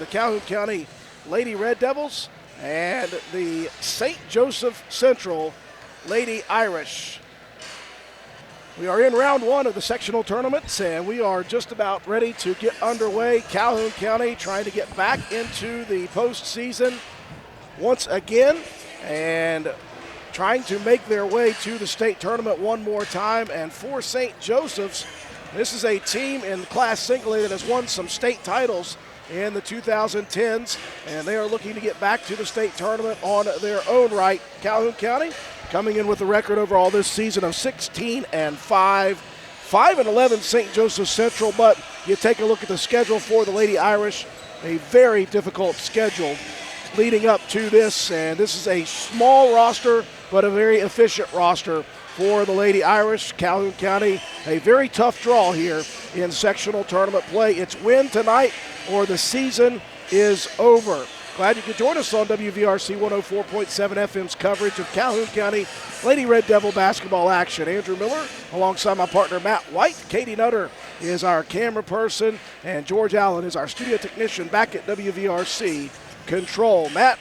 the Calhoun County Lady Red Devils and the St. Joseph Central Lady Irish. We are in round one of the sectional tournaments, and we are just about ready to get underway. Calhoun County trying to get back into the postseason once again and trying to make their way to the state tournament one more time. And for St. Joseph's, this is a team in Class Single A that has won some state titles in the 2010s, and they are looking to get back to the state tournament on their own right. Calhoun County coming in with a record overall this season of 16-5, 5-11 St. Joseph Central, but you take a look at the schedule for the Lady Irish, a very difficult schedule leading up to this, and this is a small roster, but a very efficient roster for the Lady Irish. Calhoun County, a very tough draw here in sectional tournament play. It's win tonight or the season is over. Glad you could join us on WVRC 104.7 FM's coverage of Calhoun County Lady Red Devil basketball action. Andrew Miller alongside my partner Matt White. Katie Nutter is our camera person, and George Allen is our studio technician back at WVRC Control. Matt,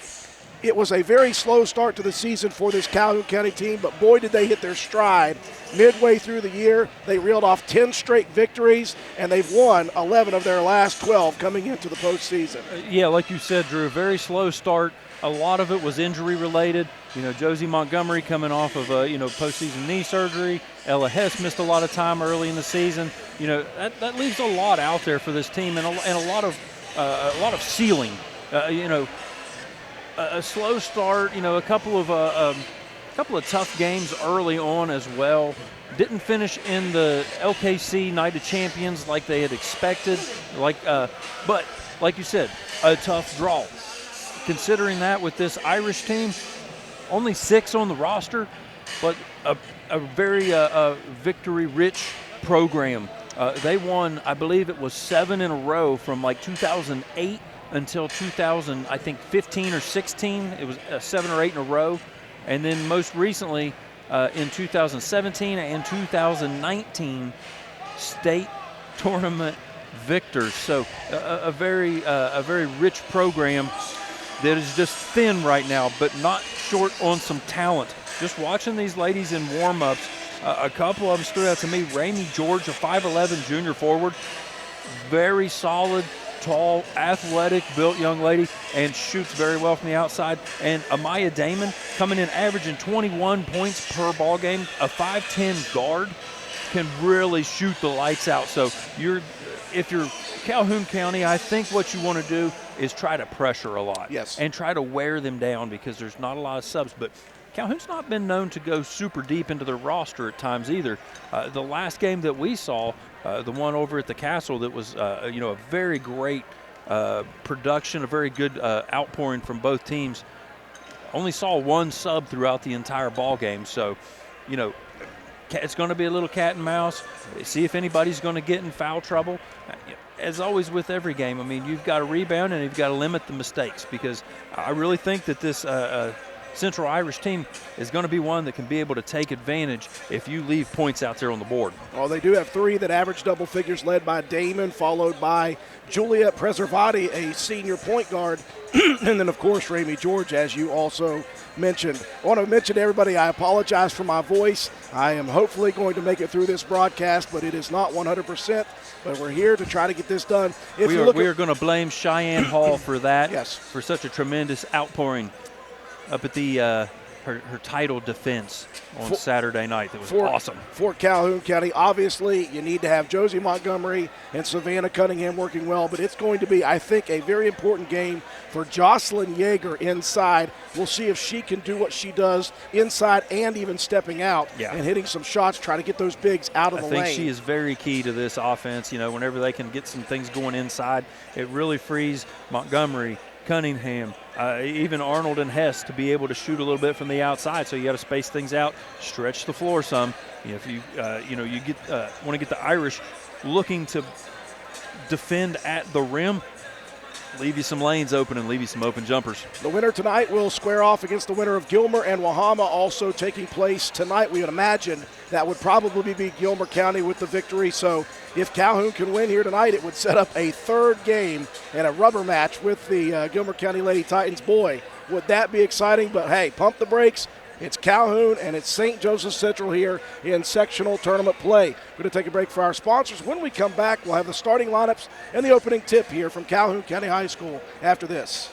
it was a very slow start to the season for this Calhoun County team, but boy did they hit their stride. Midway through the year, they reeled off 10 straight victories, and they've won 11 of their last 12 coming into the postseason. Yeah, like you said, Drew, very slow start. A lot of it was injury related. You know, Josie Montgomery coming off of postseason knee surgery. Ella Hess missed a lot of time early in the season. You know, that leaves a lot out there for this team, and a lot of ceiling. A slow start. You know, a couple of tough games early on as well. Didn't finish in the LKC Night of Champions like they had expected. But like you said, a tough draw. Considering that with this Irish team, only 6 on the roster, but a very victory-rich program. They won, I believe it was 7 in a row from like 2008 until 15 or 16. It was 7 or 8 in a row. And then most recently in 2017 and 2019, state tournament victors. So a very rich program that is just thin right now, but not short on some talent. Just watching these ladies in warm-ups, a couple of them stood out to me. Ramey George, a 5'11 junior forward, very solid, tall, athletic, built young lady, and shoots very well from the outside. And Amaya Damon coming in averaging 21 points per ball game, a 5'10 guard, can really shoot the lights out. So if you're Calhoun County, I think what you want to do is try to pressure a lot. Yes. And try to wear them down because there's not a lot of subs. But Calhoun's not been known to go super deep into their roster at times either. The last game that we saw, the one over at the Castle, that was a very great production, a very good outpouring from both teams. Only saw one sub throughout the entire ball game. So, it's going to be a little cat and mouse. See if anybody's going to get in foul trouble. As always with every game, I mean, you've got to rebound and you've got to limit the mistakes, because I really think that this Central Irish team is going to be one that can be able to take advantage if you leave points out there on the board. Well, they do have 3 that average double figures, led by Damon, followed by Juliet Preservati, a senior point guard, and then, of course, Ramey George, as you also mentioned. I want to mention to everybody, I apologize for my voice. I am hopefully going to make it through this broadcast, but it is not 100%. But we're here to try to get this done. We are going to blame Cheyenne Hall for that. Yes. For such a tremendous outpouring up at the her title defense on Saturday night. That was awesome. For Calhoun County, obviously, you need to have Josie Montgomery and Savannah Cunningham working well, but it's going to be, I think, a very important game for Jocelyn Yeager inside. We'll see if she can do what she does inside and even stepping out and hitting some shots, trying to get those bigs out of the lane. I think she is very key to this offense. Whenever they can get some things going inside, it really frees Montgomery, Cunningham, even Arnold and Hess to be able to shoot a little bit from the outside. So you got to space things out, stretch the floor some. If you want to get the Irish looking to defend at the rim, leave you some lanes open and leave you some open jumpers. The winner tonight will square off against the winner of Gilmer and Wahama, also taking place tonight. We would imagine that would probably be Gilmer County with the victory. So if Calhoun can win here tonight, it would set up a third game and a rubber match with the Gilmer County Lady Titans. Boy, would that be exciting. But, hey, pump the brakes. It's Calhoun and it's St. Joseph Central here in sectional tournament play. We're going to take a break for our sponsors. When we come back, we'll have the starting lineups and the opening tip here from Calhoun County High School after this.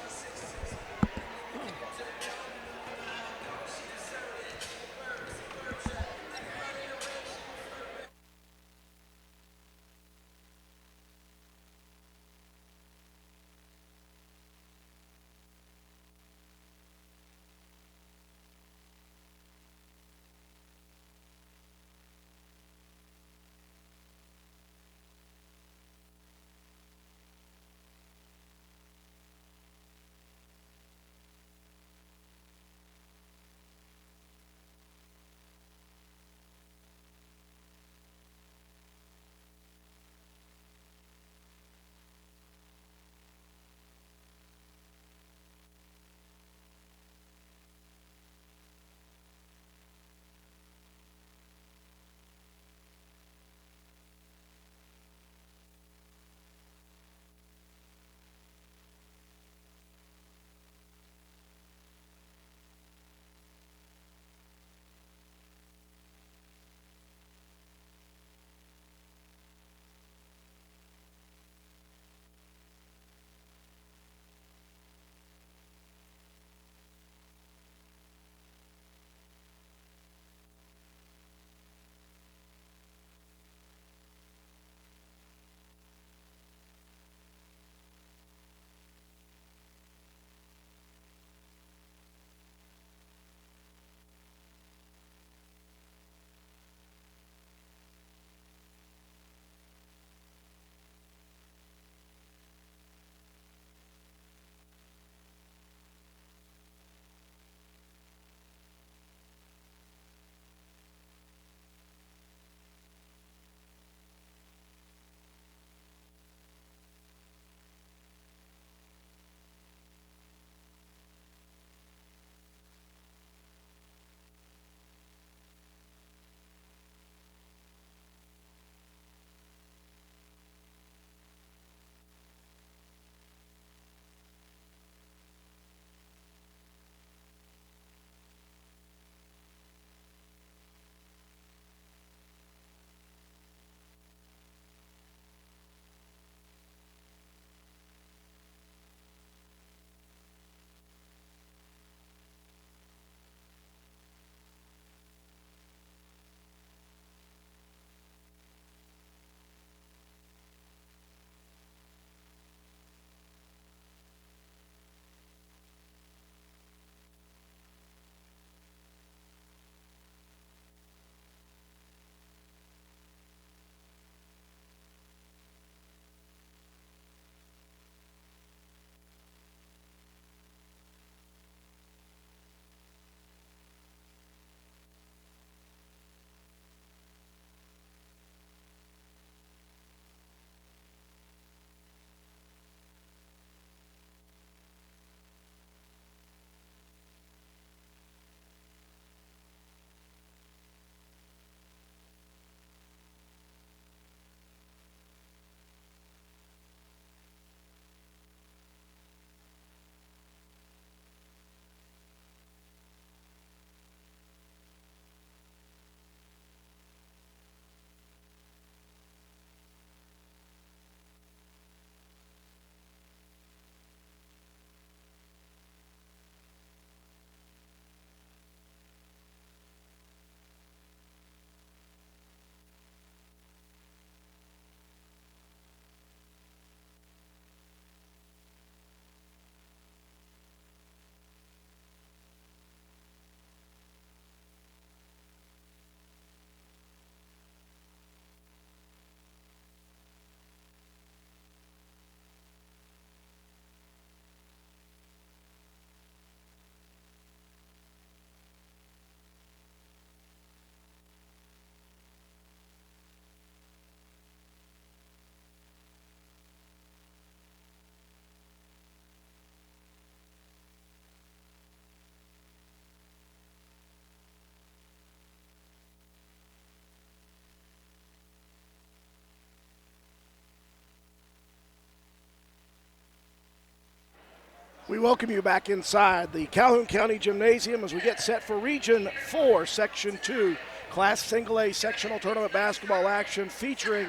We welcome you back inside the Calhoun County Gymnasium as we get set for Region 4, Section 2, Class Single A Sectional Tournament Basketball action featuring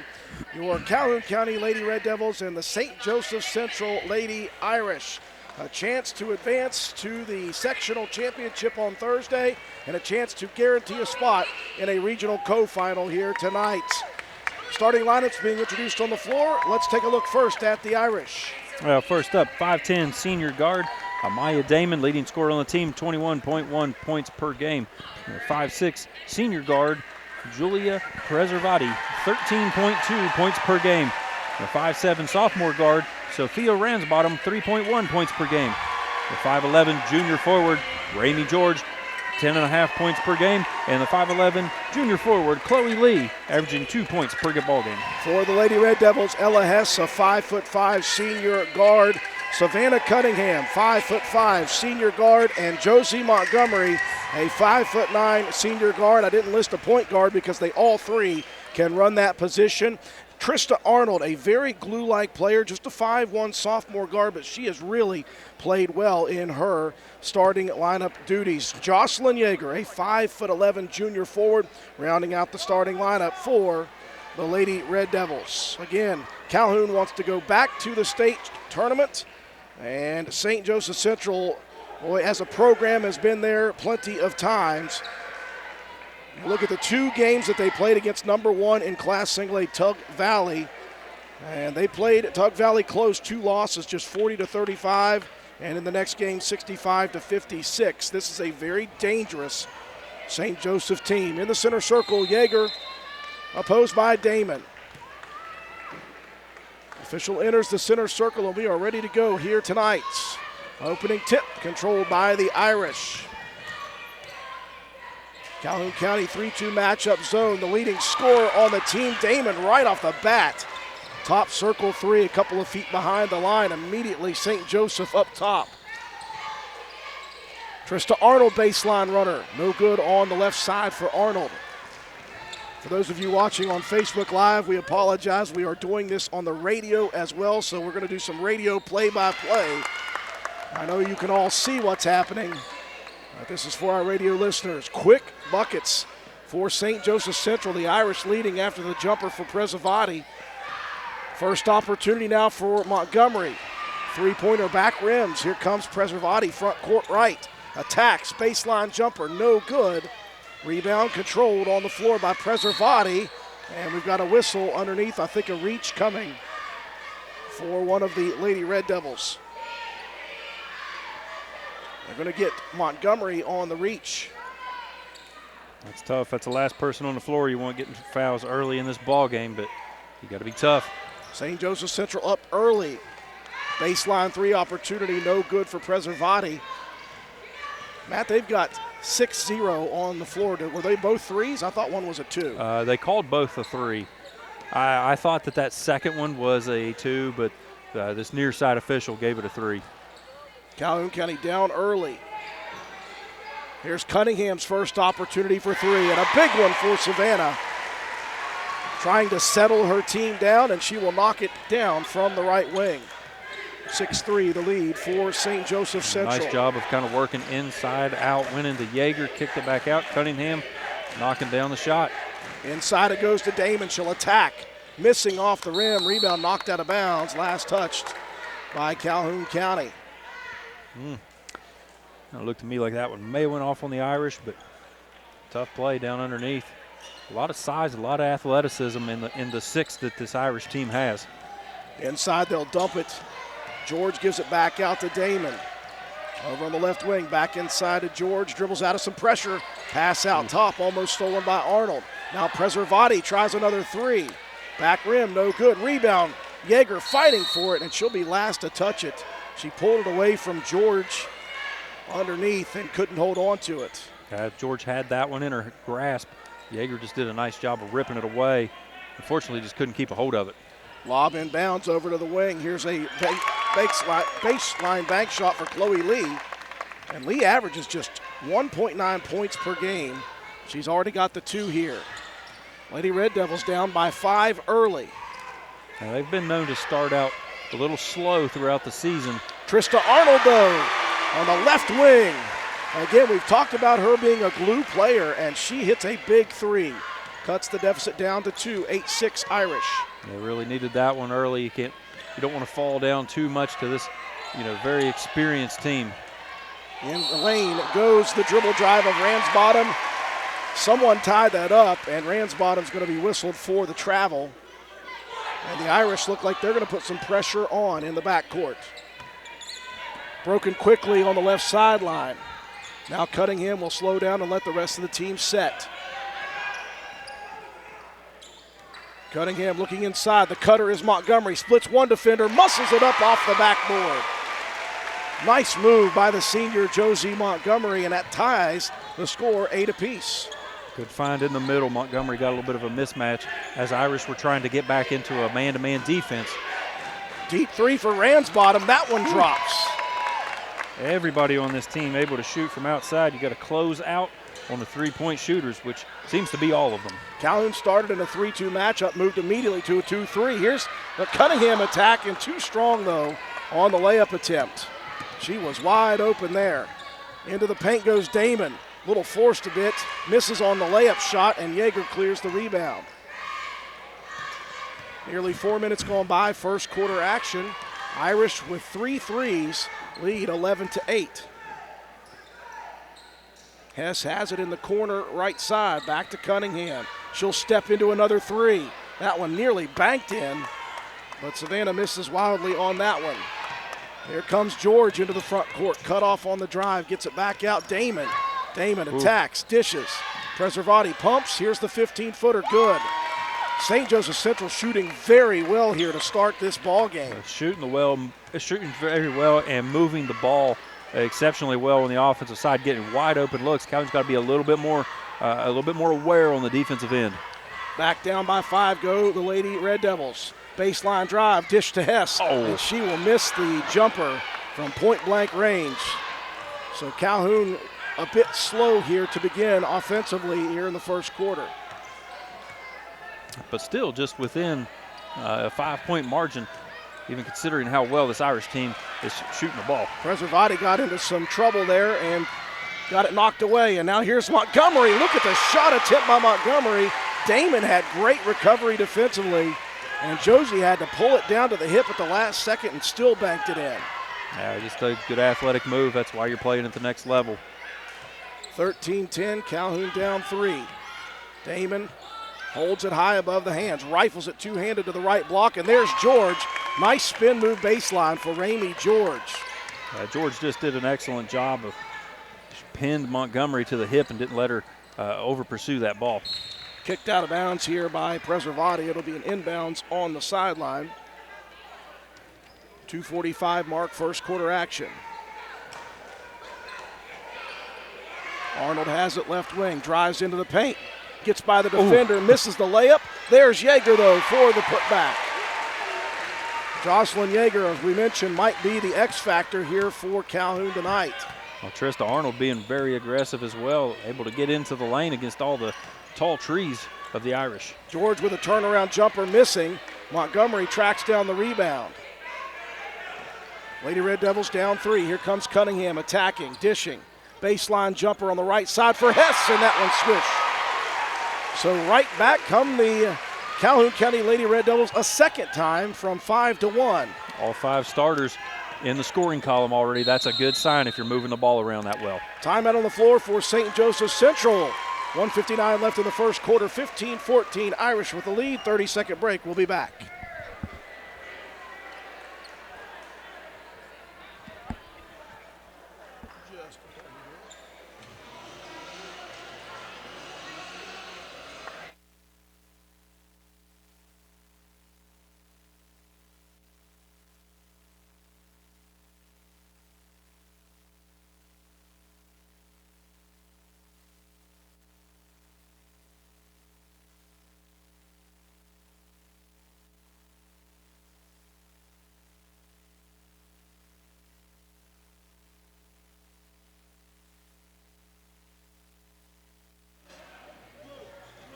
your Calhoun County Lady Red Devils and the St. Joseph Central Lady Irish. A chance to advance to the sectional championship on Thursday and a chance to guarantee a spot in a regional co-final here tonight. Starting lineups being introduced on the floor. Let's take a look first at the Irish. Well, first up, 5'10" senior guard Amaya Damon, leading scorer on the team, 21.1 points per game. 5'6" senior guard Julia Preservati, 13.2 points per game. The 5'7" sophomore guard Sophia Ransbottom, 3.1 points per game. The 5'11" junior forward Ramey George, 10.5 points per game, and the 5'11" junior forward Chloe Lee, averaging 2 points per ball game. For the Lady Red Devils, Ella Hess, a 5'5" senior guard. Savannah Cunningham, 5'5" senior guard, and Josie Montgomery, a 5'9" senior guard. I didn't list a point guard because they all three can run that position. Trista Arnold, a very glue-like player, just a 5'1" sophomore guard, but she has really played well in her starting lineup duties. Jocelyn Yeager, a 5'11" junior forward, rounding out the starting lineup for the Lady Red Devils. Again, Calhoun wants to go back to the state tournament, and St. Joseph Central, boy, as a program, has been there plenty of times. Look at the two games that they played against number one in Class Single A, Tug Valley. And they played Tug Valley close, 2 losses, just 40-35. And in the next game, 65-56. This is a very dangerous St. Joseph team. In the center circle, Yeager, opposed by Damon. Official enters the center circle, and we are ready to go here tonight. Opening tip controlled by the Irish. Calhoun County 3-2 matchup zone. The leading scorer on the team, Damon, right off the bat. Top circle 3, a couple of feet behind the line. Immediately St. Joseph up top. Trista Arnold, baseline runner. No good on the left side for Arnold. For those of you watching on Facebook Live, we apologize. We are doing this on the radio as well, so we're going to do some radio play-by-play. I know you can all see what's happening. This is for our radio listeners. Quick buckets for St. Joseph Central. The Irish leading after the jumper for Preservati. First opportunity now for Montgomery. Three-pointer back rims. Here comes Preservati, front court right. Attacks, baseline jumper, no good. Rebound controlled on the floor by Preservati. And we've got a whistle underneath, I think a reach coming for one of the Lady Red Devils. They're going to get Montgomery on the reach. That's tough. That's the last person on the floor you want getting fouls early in this ball game, but you got to be tough. St. Joseph Central up early. Baseline 3 opportunity, no good for Preservati. Matt, they've got 6-0 on the floor. Were they both threes? I thought one was a 2. They called both a 3. I thought that second one was a 2, but this near side official gave it a 3. Calhoun County down early. Here's Cunningham's first opportunity for 3, and a big one for Savannah. Trying to settle her team down, and she will knock it down from the right wing. 6-3 the lead for St. Joseph Central. Nice job of kind of working inside out, went into Yeager, kicked it back out. Cunningham knocking down the shot. Inside it goes to Damon. She'll attack. Missing off the rim. Rebound knocked out of bounds. Last touched by Calhoun County. It looked to me like that one may have went off on the Irish, but tough play down underneath. A lot of size, a lot of athleticism in the 6 that this Irish team has. Inside they'll dump it. George gives it back out to Damon. Over on the left wing, back inside to George. Dribbles out of some pressure. Pass out top, almost stolen by Arnold. Now Preservati tries another 3. Back rim, no good. Rebound, Yeager fighting for it, and she'll be last to touch it. She pulled it away from George underneath and couldn't hold on to it. George had that one in her grasp. Yeager just did a nice job of ripping it away. Unfortunately, just couldn't keep a hold of it. Lob inbounds over to the wing. Here's a baseline bank shot for Chloe Lee. And Lee averages just 1.9 points per game. She's already got the 2 here. Lady Red Devils down by 5 early. Now, they've been known to start out a little slow throughout the season. Trista Arnold, though, on the left wing. Again, we've talked about her being a glue player, and she hits a big three. Cuts the deficit down to 2, 8-6 Irish. They really needed that one early. You don't want to fall down too much to this, very experienced team. In the lane goes the dribble drive of Ransbottom. Someone tied that up, and Ransbottom's going to be whistled for the travel. And the Irish look like they're going to put some pressure on in the backcourt. Broken quickly on the left sideline. Now Cunningham will slow down and let the rest of the team set. Cunningham looking inside. The cutter is Montgomery. Splits one defender, muscles it up off the backboard. Nice move by the senior Josie Montgomery, and that ties the score 8 apiece. Good find in the middle. Montgomery got a little bit of a mismatch as Irish were trying to get back into a man-to-man defense. Deep three for Ransbottom. That one drops. Everybody on this team able to shoot from outside. You got to close out on the three-point shooters, which seems to be all of them. Calhoun started in a 3-2 matchup, moved immediately to a 2-3. Here's the Cunningham attack, and too strong, though, on the layup attempt. She was wide open there. Into the paint goes Damon. Little forced a bit, misses on the layup shot, and Yeager clears the rebound. Nearly 4 minutes gone by, first quarter action. Irish with 3 threes, lead 11-8. Hess has it in the corner right side, back to Cunningham. She'll step into another three. That one nearly banked in, but Savannah misses wildly on that one. Here comes George into the front court, cut off on the drive, gets it back out. Damon attacks, dishes. Preservati pumps, here's the 15-footer, good. St. Joseph Central shooting very well here to start this ball game. Shooting very well and moving the ball exceptionally well on the offensive side, getting wide open looks. Calhoun's got to be a little bit more aware on the defensive end. Back down by 5 go the Lady Red Devils. Baseline drive, dish to Hess, and she will miss the jumper from point-blank range. So Calhoun a bit slow here to begin offensively here in the first quarter. But still just within a 5-point margin, even considering how well this Irish team is shooting the ball. Preservati got into some trouble there and got it knocked away. And now here's Montgomery. Look at the shot attempt by Montgomery. Damon had great recovery defensively, and Josie had to pull it down to the hip at the last second and still banked it in. Yeah, just a good athletic move. That's why you're playing at the next level. 13-10, Calhoun down 3. Damon holds it high above the hands, rifles it two-handed to the right block, and there's George. Nice spin move baseline for Ramey George. George just did an excellent job of pinned Montgomery to the hip and didn't let her over-pursue that ball. Kicked out of bounds here by Preservati. It'll be an inbounds on the sideline. 2:45 mark, first quarter action. Arnold has it left wing, drives into the paint, gets by the defender, misses the layup. There's Yeager, though, for the putback. Jocelyn Yeager, as we mentioned, might be the X factor here for Calhoun tonight. Well, Trista Arnold being very aggressive as well, able to get into the lane against all the tall trees of the Irish. George with a turnaround jumper missing. Montgomery tracks down the rebound. Lady Red Devils down 3. Here comes Cunningham attacking, dishing. Baseline jumper on the right side for Hess, and that one swish. So right back come the Calhoun County Lady Red Devils a second time from 5-1. All 5 starters in the scoring column already. That's a good sign if you're moving the ball around that well. Timeout on the floor for St. Joseph Central. 1:59 left in the first quarter, 15-14. Irish with the lead, 30-second break. We'll be back.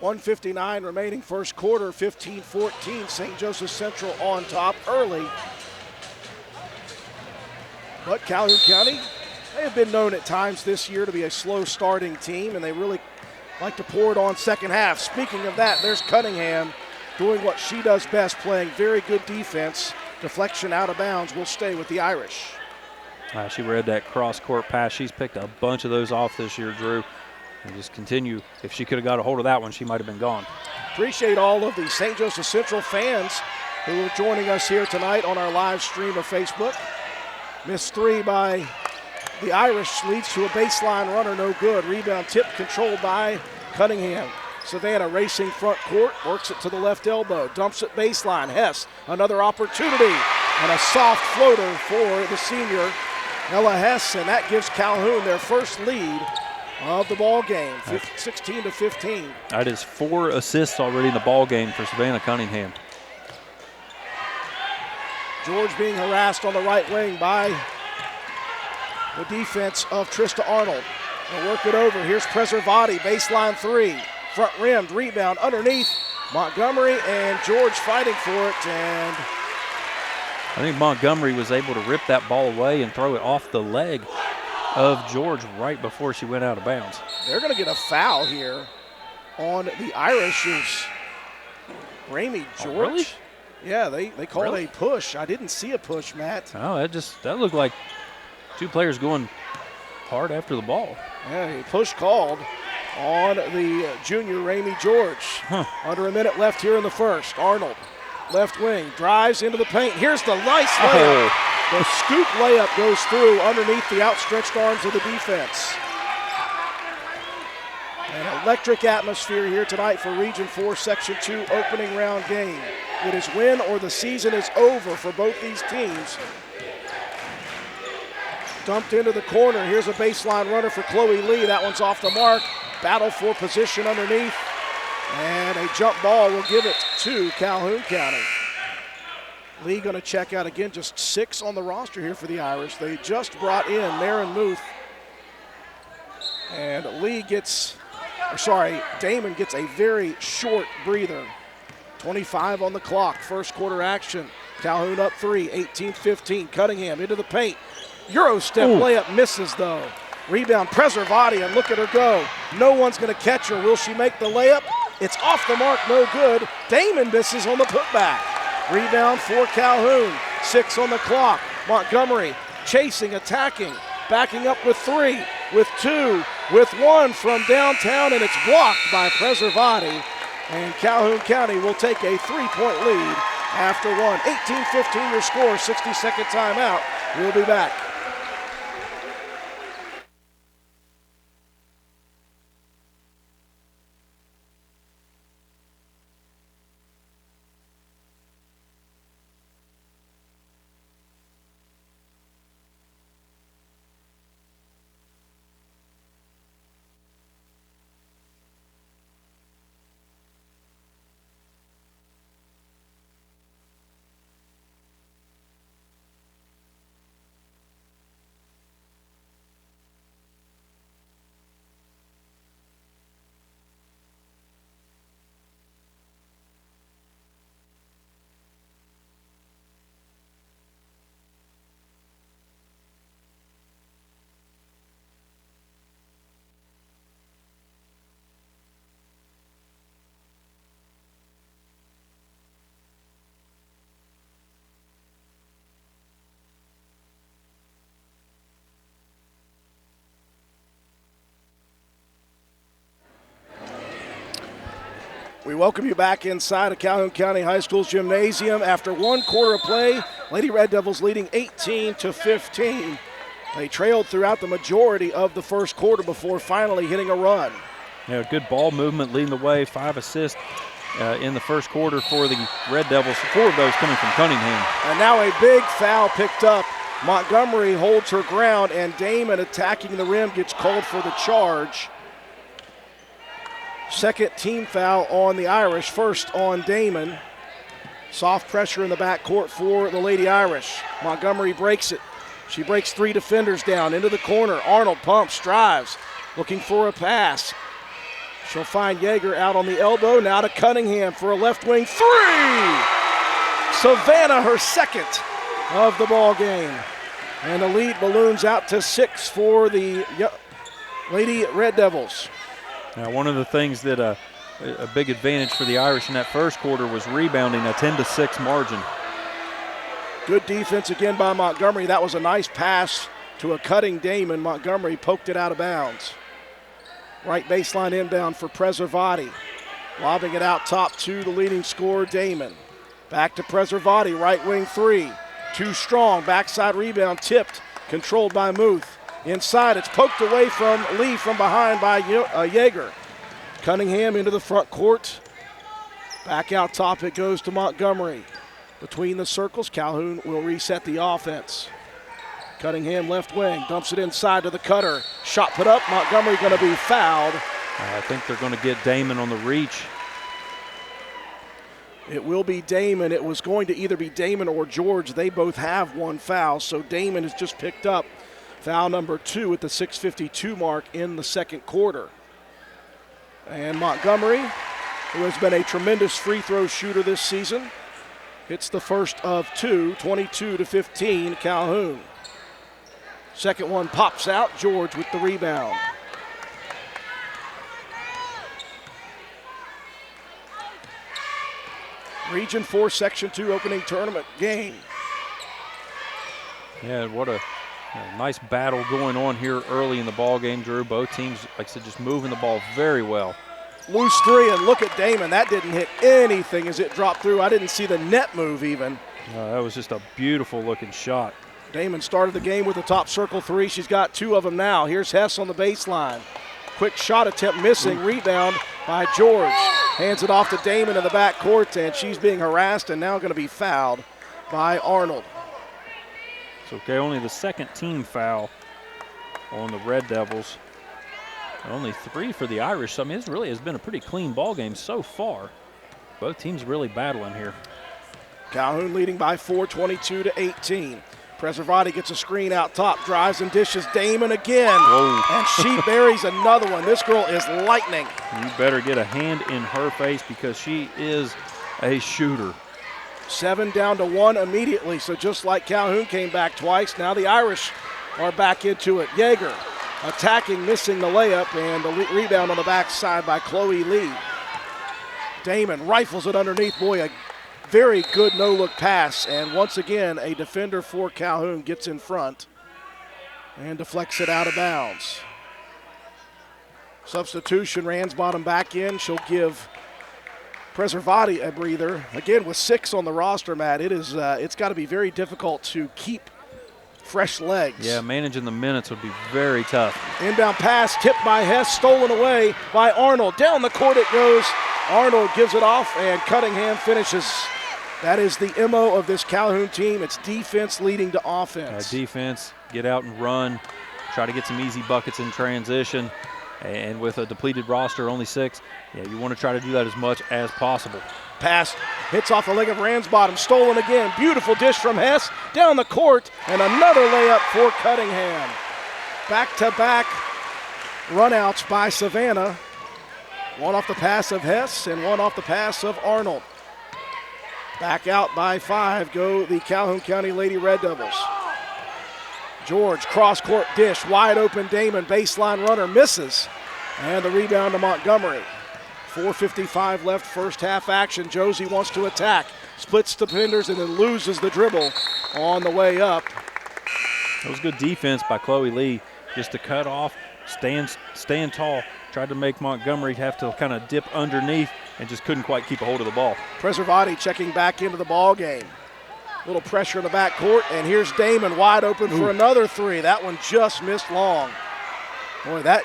.159 remaining first quarter, 15-14. St. Joseph Central on top early. But Calhoun County, they have been known at times this year to be a slow starting team, and they really like to pour it on second half. Speaking of that, there's Cunningham doing what she does best, playing very good defense. Deflection out of bounds will stay with the Irish. She read that cross-court pass. She's picked a bunch of those off this year, Drew. And just continue. If she could have got a hold of that one, she might have been gone. Appreciate all of the St. Joseph Central fans who are joining us here tonight on our live stream of Facebook. Missed three by the Irish leads to a baseline runner, no good. Rebound tip controlled by Cunningham. Savannah racing front court, works it to the left elbow, dumps it baseline. Hess, another opportunity, and a soft floater for the senior, Ella Hess, and that gives Calhoun their first lead of the ball game, 16-15. That is 4 assists already in the ball game for Savannah Cunningham. George being harassed on the right wing by the defense of Trista Arnold. They'll work it over. Here's Preservati, baseline three. Front rimmed, rebound underneath. Montgomery and George fighting for it. And I think Montgomery was able to rip that ball away and throw it off the leg of George right before she went out of bounds. They're going to get a foul here on the Irish's Ramey George. Oh, really? Yeah, they called a push. I didn't see a push, Matt. Oh, that looked like two players going hard after the ball. Yeah, a push called on the junior Ramey George. Under a minute left here in the first. Arnold, left wing, drives into the paint. Here's the nice layup. The scoop layup goes through underneath the outstretched arms of the defense. An electric atmosphere here tonight for Region 4 Section 2 opening round game. It is win or the season is over for both these teams. Dumped into the corner. Here's a baseline runner for Chloe Lee. That one's off the mark. Battle for position underneath. And a jump ball will give it to Calhoun County. Lee going to check out again. Just 6 on the roster here for the Irish. They just brought in Marin Muth. And Damon gets a very short breather. 25 on the clock, first quarter action. Calhoun up 3, 18-15. Cunningham into the paint. Euro step layup misses though. Rebound Preservati, and look at her go. No one's going to catch her. Will she make the layup? It's off the mark, no good. Damon misses on the putback. Rebound for Calhoun. 6 on the clock. Montgomery chasing, attacking, backing up with 3, with 2, with 1 from downtown, and it's blocked by Preservati. And Calhoun County will take a 3-point lead after 1. 18-15 your score, 60-second timeout. We'll be back. We welcome you back inside of Calhoun County High School's gymnasium. After 1 quarter of play, Lady Red Devils leading 18-15. They trailed throughout the majority of the first quarter before finally hitting a run. Yeah, good ball movement leading the way. 5 assists in the first quarter for the Red Devils. 4 of those coming from Cunningham. And now a big foul picked up. Montgomery holds her ground, and Damon attacking the rim gets called for the charge. Second team foul on the Irish, first on Damon. Soft pressure in the backcourt for the Lady Irish. Montgomery breaks it. She breaks 3 defenders down into the corner. Arnold pumps, drives, looking for a pass. She'll find Yeager out on the elbow. Now to Cunningham for a left wing 3. Savannah, her second of the ball game. And the lead balloons out to 6 for the Lady Red Devils. Now, one of the things that a big advantage for the Irish in that first quarter was rebounding, a 10-6 margin. Good defense again by Montgomery. That was a nice pass to a cutting Damon. Montgomery poked it out of bounds. Right baseline inbound for Preservati. Lobbing it out top to the leading scorer, Damon. Back to Preservati, right wing three. Too strong, backside rebound, tipped, controlled by Muth. Inside, it's poked away from Lee from behind by Yeager. Cunningham into the front court. Back out top, it goes to Montgomery. Between the circles, Calhoun will reset the offense. Cunningham left wing, dumps it inside to the cutter. Shot put up, Montgomery going to be fouled. I think they're going to get Damon on the reach. It will be Damon. It was going to either be Damon or George. They both have one foul, so Damon has just picked up foul number 2 at the 6:52 mark in the second quarter. And Montgomery, who has been a tremendous free throw shooter this season, hits the first of 2, 22-15, Calhoun. Second one pops out, George with the rebound. Region 4 Section 2 opening tournament game. Yeah, what a nice battle going on here early in the ball game, Drew. Both teams, like I said, just moving the ball very well. Loose three, and look at Damon. That didn't hit anything as it dropped through. I didn't see the net move even. That was just a beautiful looking shot. Damon started the game with a top circle three. She's got 2 of them now. Here's Hess on the baseline. Quick shot attempt missing. Rebound by George. Hands it off to Damon in the back court, and she's being harassed and now going to be fouled by Arnold. It's okay, only the second team foul on the Red Devils. Only 3 for the Irish. So, I mean, this really has been a pretty clean ball game so far. Both teams really battling here. Calhoun leading by 4, 22-18. Preservati gets a screen out top, drives and dishes Damon again. Whoa. And she buries another one. This girl is lightning. You better get a hand in her face because she is a shooter. 7 down to 1 immediately. So just like Calhoun came back twice, now the Irish are back into it. Yeager attacking, missing the layup, and the rebound on the backside by Chloe Lee. Damon rifles it underneath. Boy, a very good no-look pass, and once again, a defender for Calhoun gets in front and deflects it out of bounds. Substitution, Ransbottom back in. She'll give Preservati a breather. Again, with 6 on the roster, Matt, it's got to be very difficult to keep fresh legs. Yeah, managing the minutes would be very tough. Inbound pass tipped by Hess, stolen away by Arnold. Down the court it goes. Arnold gives it off, and Cunningham finishes. That is the MO of this Calhoun team. It's defense leading to offense. Defense, get out and run, try to get some easy buckets in transition. And with a depleted roster, only 6, you want to try to do that as much as possible. Pass hits off the leg of Ransbottom, stolen again. Beautiful dish from Hess, down the court, and another layup for Cunningham. Back-to-back runouts by Savannah. One off the pass of Hess and one off the pass of Arnold. Back out by 5 go the Calhoun County Lady Red Devils. George, cross-court dish, wide open Damon, baseline runner, misses. And the rebound to Montgomery. 4:55 left, first half action. Josie wants to attack, splits defenders and then loses the dribble on the way up. That was good defense by Chloe Lee, just to cut off, stand tall. Tried to make Montgomery have to kind of dip underneath and just couldn't quite keep a hold of the ball. Preservati checking back into the ball game. Little pressure in the back court, and here's Damon wide open for another 3. That one just missed long. Boy, that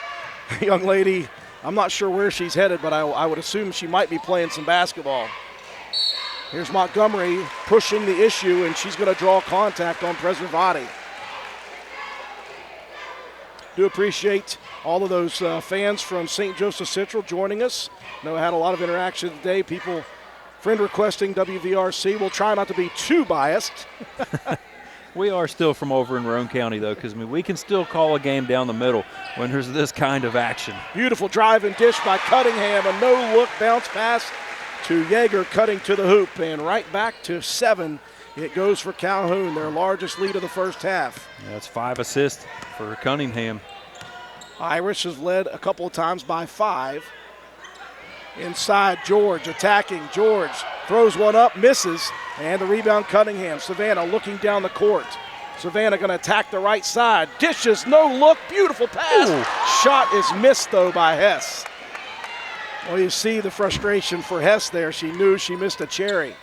young lady, I'm not sure where she's headed, but I would assume she might be playing some basketball. Here's Montgomery pushing the issue, and she's going to draw contact on Preservati. Do appreciate all of those fans from St. Joseph Central joining us. I know I had a lot of interaction today. People friend requesting WVRC. We'll try not to be too biased. We are still from over in Roane County, though, because we can still call a game down the middle when there's this kind of action. Beautiful drive and dish by Cunningham. A no-look bounce pass to Yeager, cutting to the hoop, and right back to 7 It goes for Calhoun, their largest lead of the first half. That's 5 assists for Cunningham. Irish has led a couple of times by 5. Inside, George attacking. George throws one up, misses, and the rebound Cunningham. Savannah looking down the court. Savannah going to attack the right side. Dishes, no look, beautiful pass. Ooh. Shot is missed, though, by Hess. Well, you see the frustration for Hess there. She knew she missed a cherry.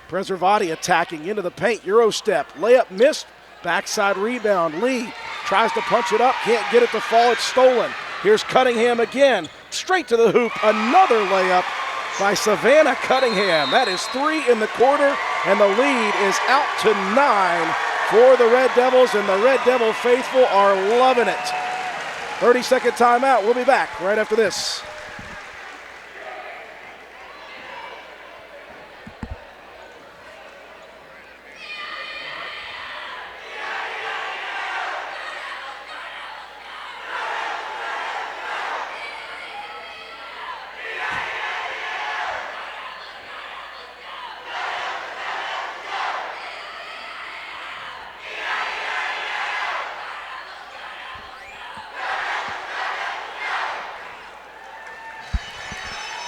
Preservati attacking into the paint. Euro step. Layup missed. Backside rebound. Lee tries to punch it up. Can't get it to fall. It's stolen. Here's Cunningham again. Straight to the hoop. Another layup by Savannah Cunningham. That is 3 in the quarter, and the lead is out to 9 for the Red Devils, and the Red Devil faithful are loving it. 30-second timeout. We'll be back right after this.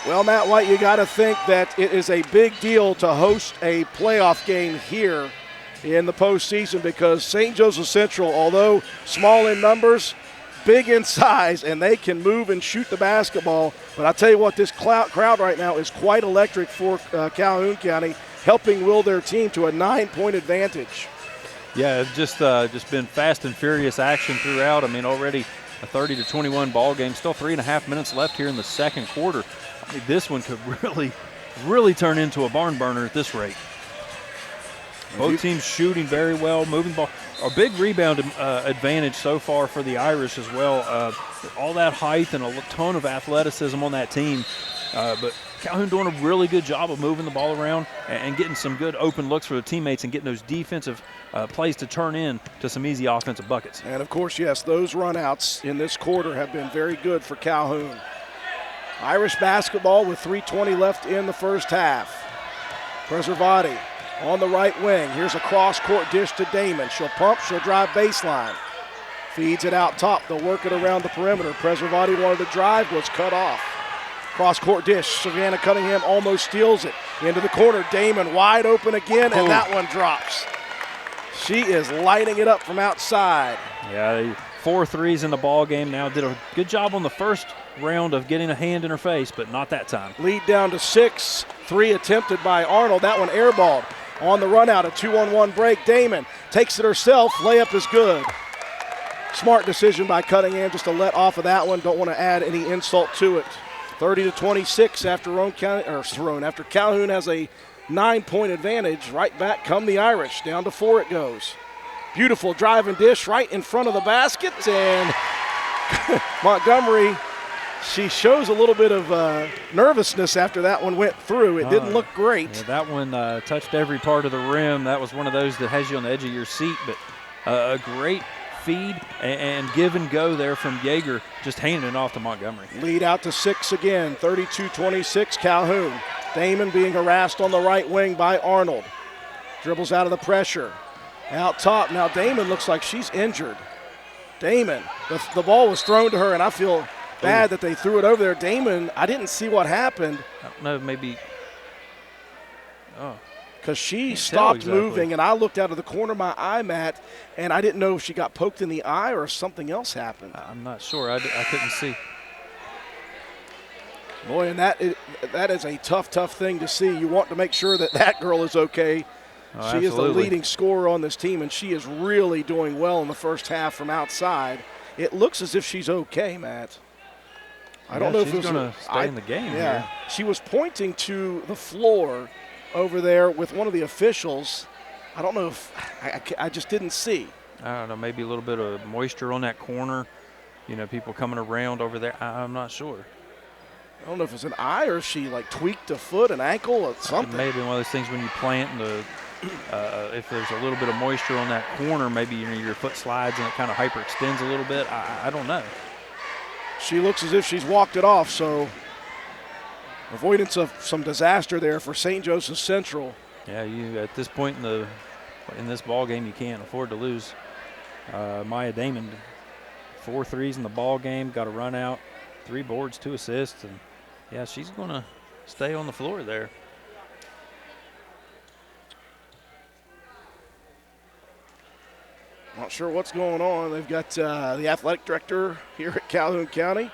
Well, Matt White, you got to think that it is a big deal to host a playoff game here in the postseason because St. Joseph Central, although small in numbers, big in size, and they can move and shoot the basketball. But I tell you what, this crowd right now is quite electric for Calhoun County, helping will their team to a 9-point advantage. Yeah, it's just been fast and furious action throughout. I mean, already a 30-21 ball game. Still 3.5 minutes left here in the second quarter. I mean, this one could really turn into a barn burner at this rate. Both teams shooting very well, moving the ball. A big rebound advantage so far for the Irish as well. All that height and a ton of athleticism on that team. But Calhoun doing a really good job of moving the ball around and getting some good open looks for the teammates and getting those defensive plays to turn in to some easy offensive buckets. And, of course, yes, those runouts in this quarter have been very good for Calhoun. Irish basketball with 3:20 left in the first half. Preservati on the right wing. Here's a cross-court dish to Damon. She'll pump, she'll drive baseline. Feeds it out top. They'll work it around the perimeter. Preservati wanted to drive, was cut off. Cross-court dish. Savannah Cunningham almost steals it. Into the corner. Damon wide open again, and that one drops. She is lighting it up from outside. Yeah, 4 threes in the ball game now. Did a good job on the first round of getting a hand in her face, but not that time. Lead down to 6. 3 attempted by Arnold. That one airballed. On the run out, a 2-on-1 break. Damon takes it herself. Layup is good. Smart decision by Cunningham just to let off of that one. Don't want to add any insult to it. 30-26 after Calhoun has a 9-point advantage. Right back come the Irish. Down to 4 it goes. Beautiful drive and dish right in front of the basket, and Montgomery, she shows a little bit of nervousness after that one went through. It didn't look great. Yeah, that one touched every part of the rim. That was one of those that has you on the edge of your seat, but a great feed and give and go there from Yeager, just handing it off to Montgomery. Lead out to 6 again, 32-26 Calhoun. Damon being harassed on the right wing by Arnold. Dribbles out of the pressure. Out top, now Damon looks like she's injured. Damon, the ball was thrown to her, and I feel bad that they threw it over there. Damon, I didn't see what happened. I don't know, maybe. Because she stopped moving, and I looked out of the corner of my eye, Matt, and I didn't know if she got poked in the eye or if something else happened. I'm not sure. I couldn't see. Boy, and that is a tough thing to see. You want to make sure that girl is okay. Oh, she is the leading scorer on this team, and she is really doing well in the first half from outside. It looks as if she's okay, Matt. I don't know if she's going to stay in the game here. She was pointing to the floor over there with one of the officials. I don't know if I just didn't see. I don't know, maybe a little bit of moisture on that corner. You know, people coming around over there. I'm not sure. I don't know if it's an eye or if she like tweaked a foot, an ankle, or something. Maybe one of those things when you plant and if there's a little bit of moisture on that corner, maybe your foot slides and it kind of hyperextends a little bit. I don't know. She looks as if she's walked it off, so avoidance of some disaster there for St. Joseph Central. Yeah, you at this point in this ball game, you can't afford to lose. Maya Damon, 4 threes in the ball game, got a run out, 3 boards, 2 assists, and yeah, she's going to stay on the floor there. Not sure what's going on. They've got the athletic director here at Calhoun County,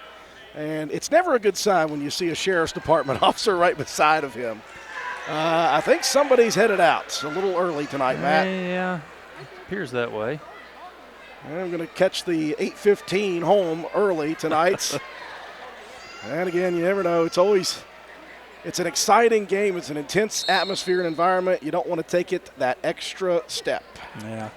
and it's never a good sign when you see a sheriff's department officer right beside of him. I think somebody's headed out. It's a little early tonight, Matt. Yeah, appears that way. I'm going to catch the 8:15 home early tonight. And again, you never know. It's an exciting game. It's an intense atmosphere and environment. You don't want to take it that extra step. Yeah.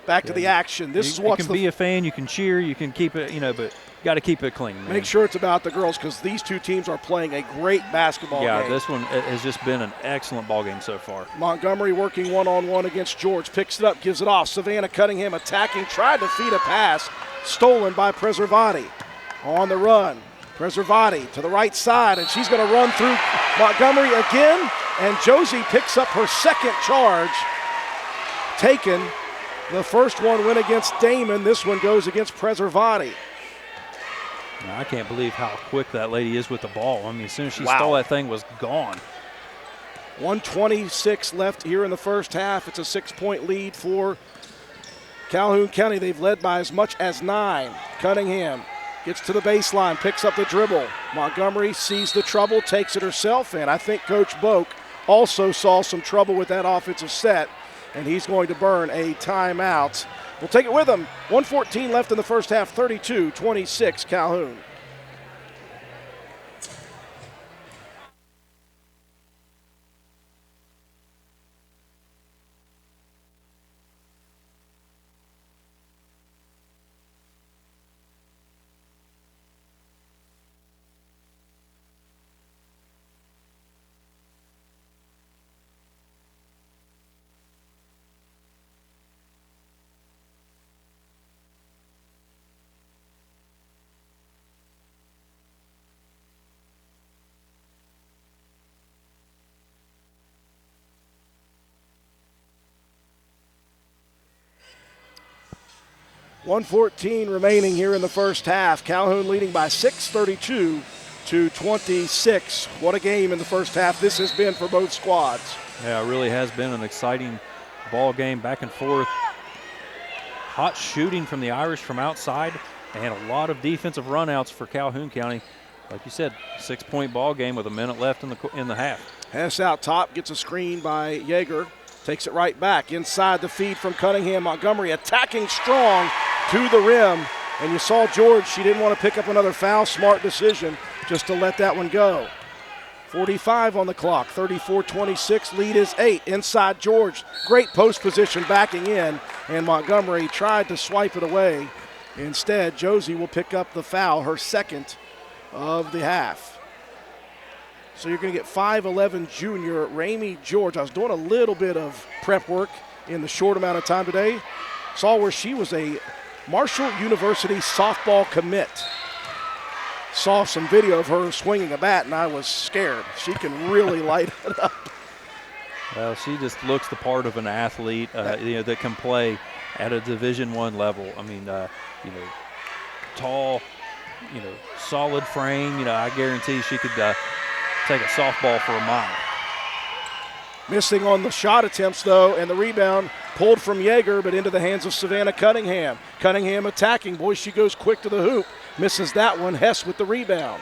Back to the action. This is what's you can be a fan, you can cheer, you can keep it, but you got to keep it clean, man. Make sure it's about the girls because these two teams are playing a great basketball game. Yeah, this one has just been an excellent ball game so far. Montgomery working one-on-one against George. Picks it up, gives it off. Savannah Cunningham attacking, tried to feed a pass. Stolen by Preservati. On the run. Preservati to the right side, and she's going to run through Montgomery again. And Josie picks up her second charge. Taken. The first one went against Damon. This one goes against Preservati. I can't believe how quick that lady is with the ball. I mean, as soon as she stole that thing, was gone. 1:26 left here in the first half. It's a 6-point lead for Calhoun County. They've led by as much as 9. Cunningham gets to the baseline, picks up the dribble. Montgomery sees the trouble, takes it herself, and I think Coach Boak also saw some trouble with that offensive set, and he's going to burn a timeout. We'll take it with him. 1:14 left in the first half, 32-26 Calhoun. .114 remaining here in the first half. Calhoun leading by 6, 32-26. What a game in the first half this has been for both squads. Yeah, it really has been an exciting ball game, back and forth. Hot shooting from the Irish from outside, and a lot of defensive runouts for Calhoun County. Like you said, 6-point ball game with a minute left in the half. Hess out top, gets a screen by Yeager. Takes it right back inside the feed from Cunningham. Montgomery attacking strong to the rim. And you saw George, she didn't want to pick up another foul. Smart decision just to let that one go. 45 on the clock, 34-26, lead is 8. Inside George, great post position backing in. And Montgomery tried to swipe it away. Instead, Josie will pick up the foul, her second of the half. So you're going to get 5'11 junior Ramey George. I was doing a little bit of prep work in the short amount of time today. Saw where she was a Marshall University softball commit. Saw some video of her swinging a bat, and I was scared. She can really light it up. Well, she just looks the part of an athlete that can play at a Division I level. I mean, tall, solid frame. I guarantee she could take a softball for a mile. Missing on the shot attempts, though, and the rebound pulled from Yeager, but into the hands of Savannah Cunningham. Cunningham attacking. Boy, she goes quick to the hoop. Misses that one. Hess with the rebound.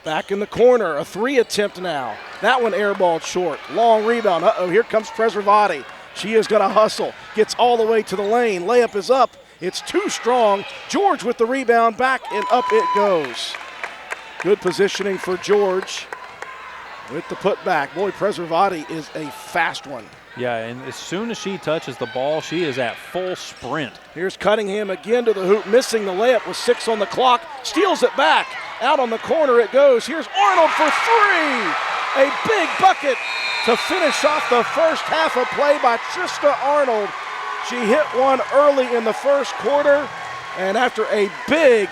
Back in the corner. A 3 attempt now. That one airballed short. Long rebound. Uh-oh, here comes Preservati. She is going to hustle. Gets all the way to the lane. Layup is up. It's too strong. George with the rebound. Back and up it goes. Good positioning for George. With the putback. Boy, Preservati is a fast one. Yeah, and as soon as she touches the ball, she is at full sprint. Here's Cunningham again to the hoop, missing the layup with 6 on the clock. Steals it back. Out on the corner it goes. Here's Arnold for 3. A big bucket to finish off the first half of play by Trista Arnold. She hit one early in the first quarter, and after a big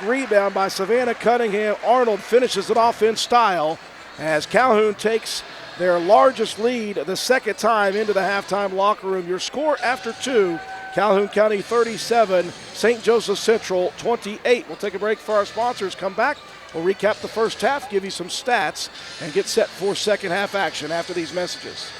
rebound by Savannah Cunningham, Arnold finishes it off in style as Calhoun takes their largest lead the second time into the halftime locker room. Your score after 2, Calhoun County 37, St. Joseph Central 28. We'll take a break for our sponsors. Come back. We'll recap the first half, give you some stats, and get set for second half action after these messages.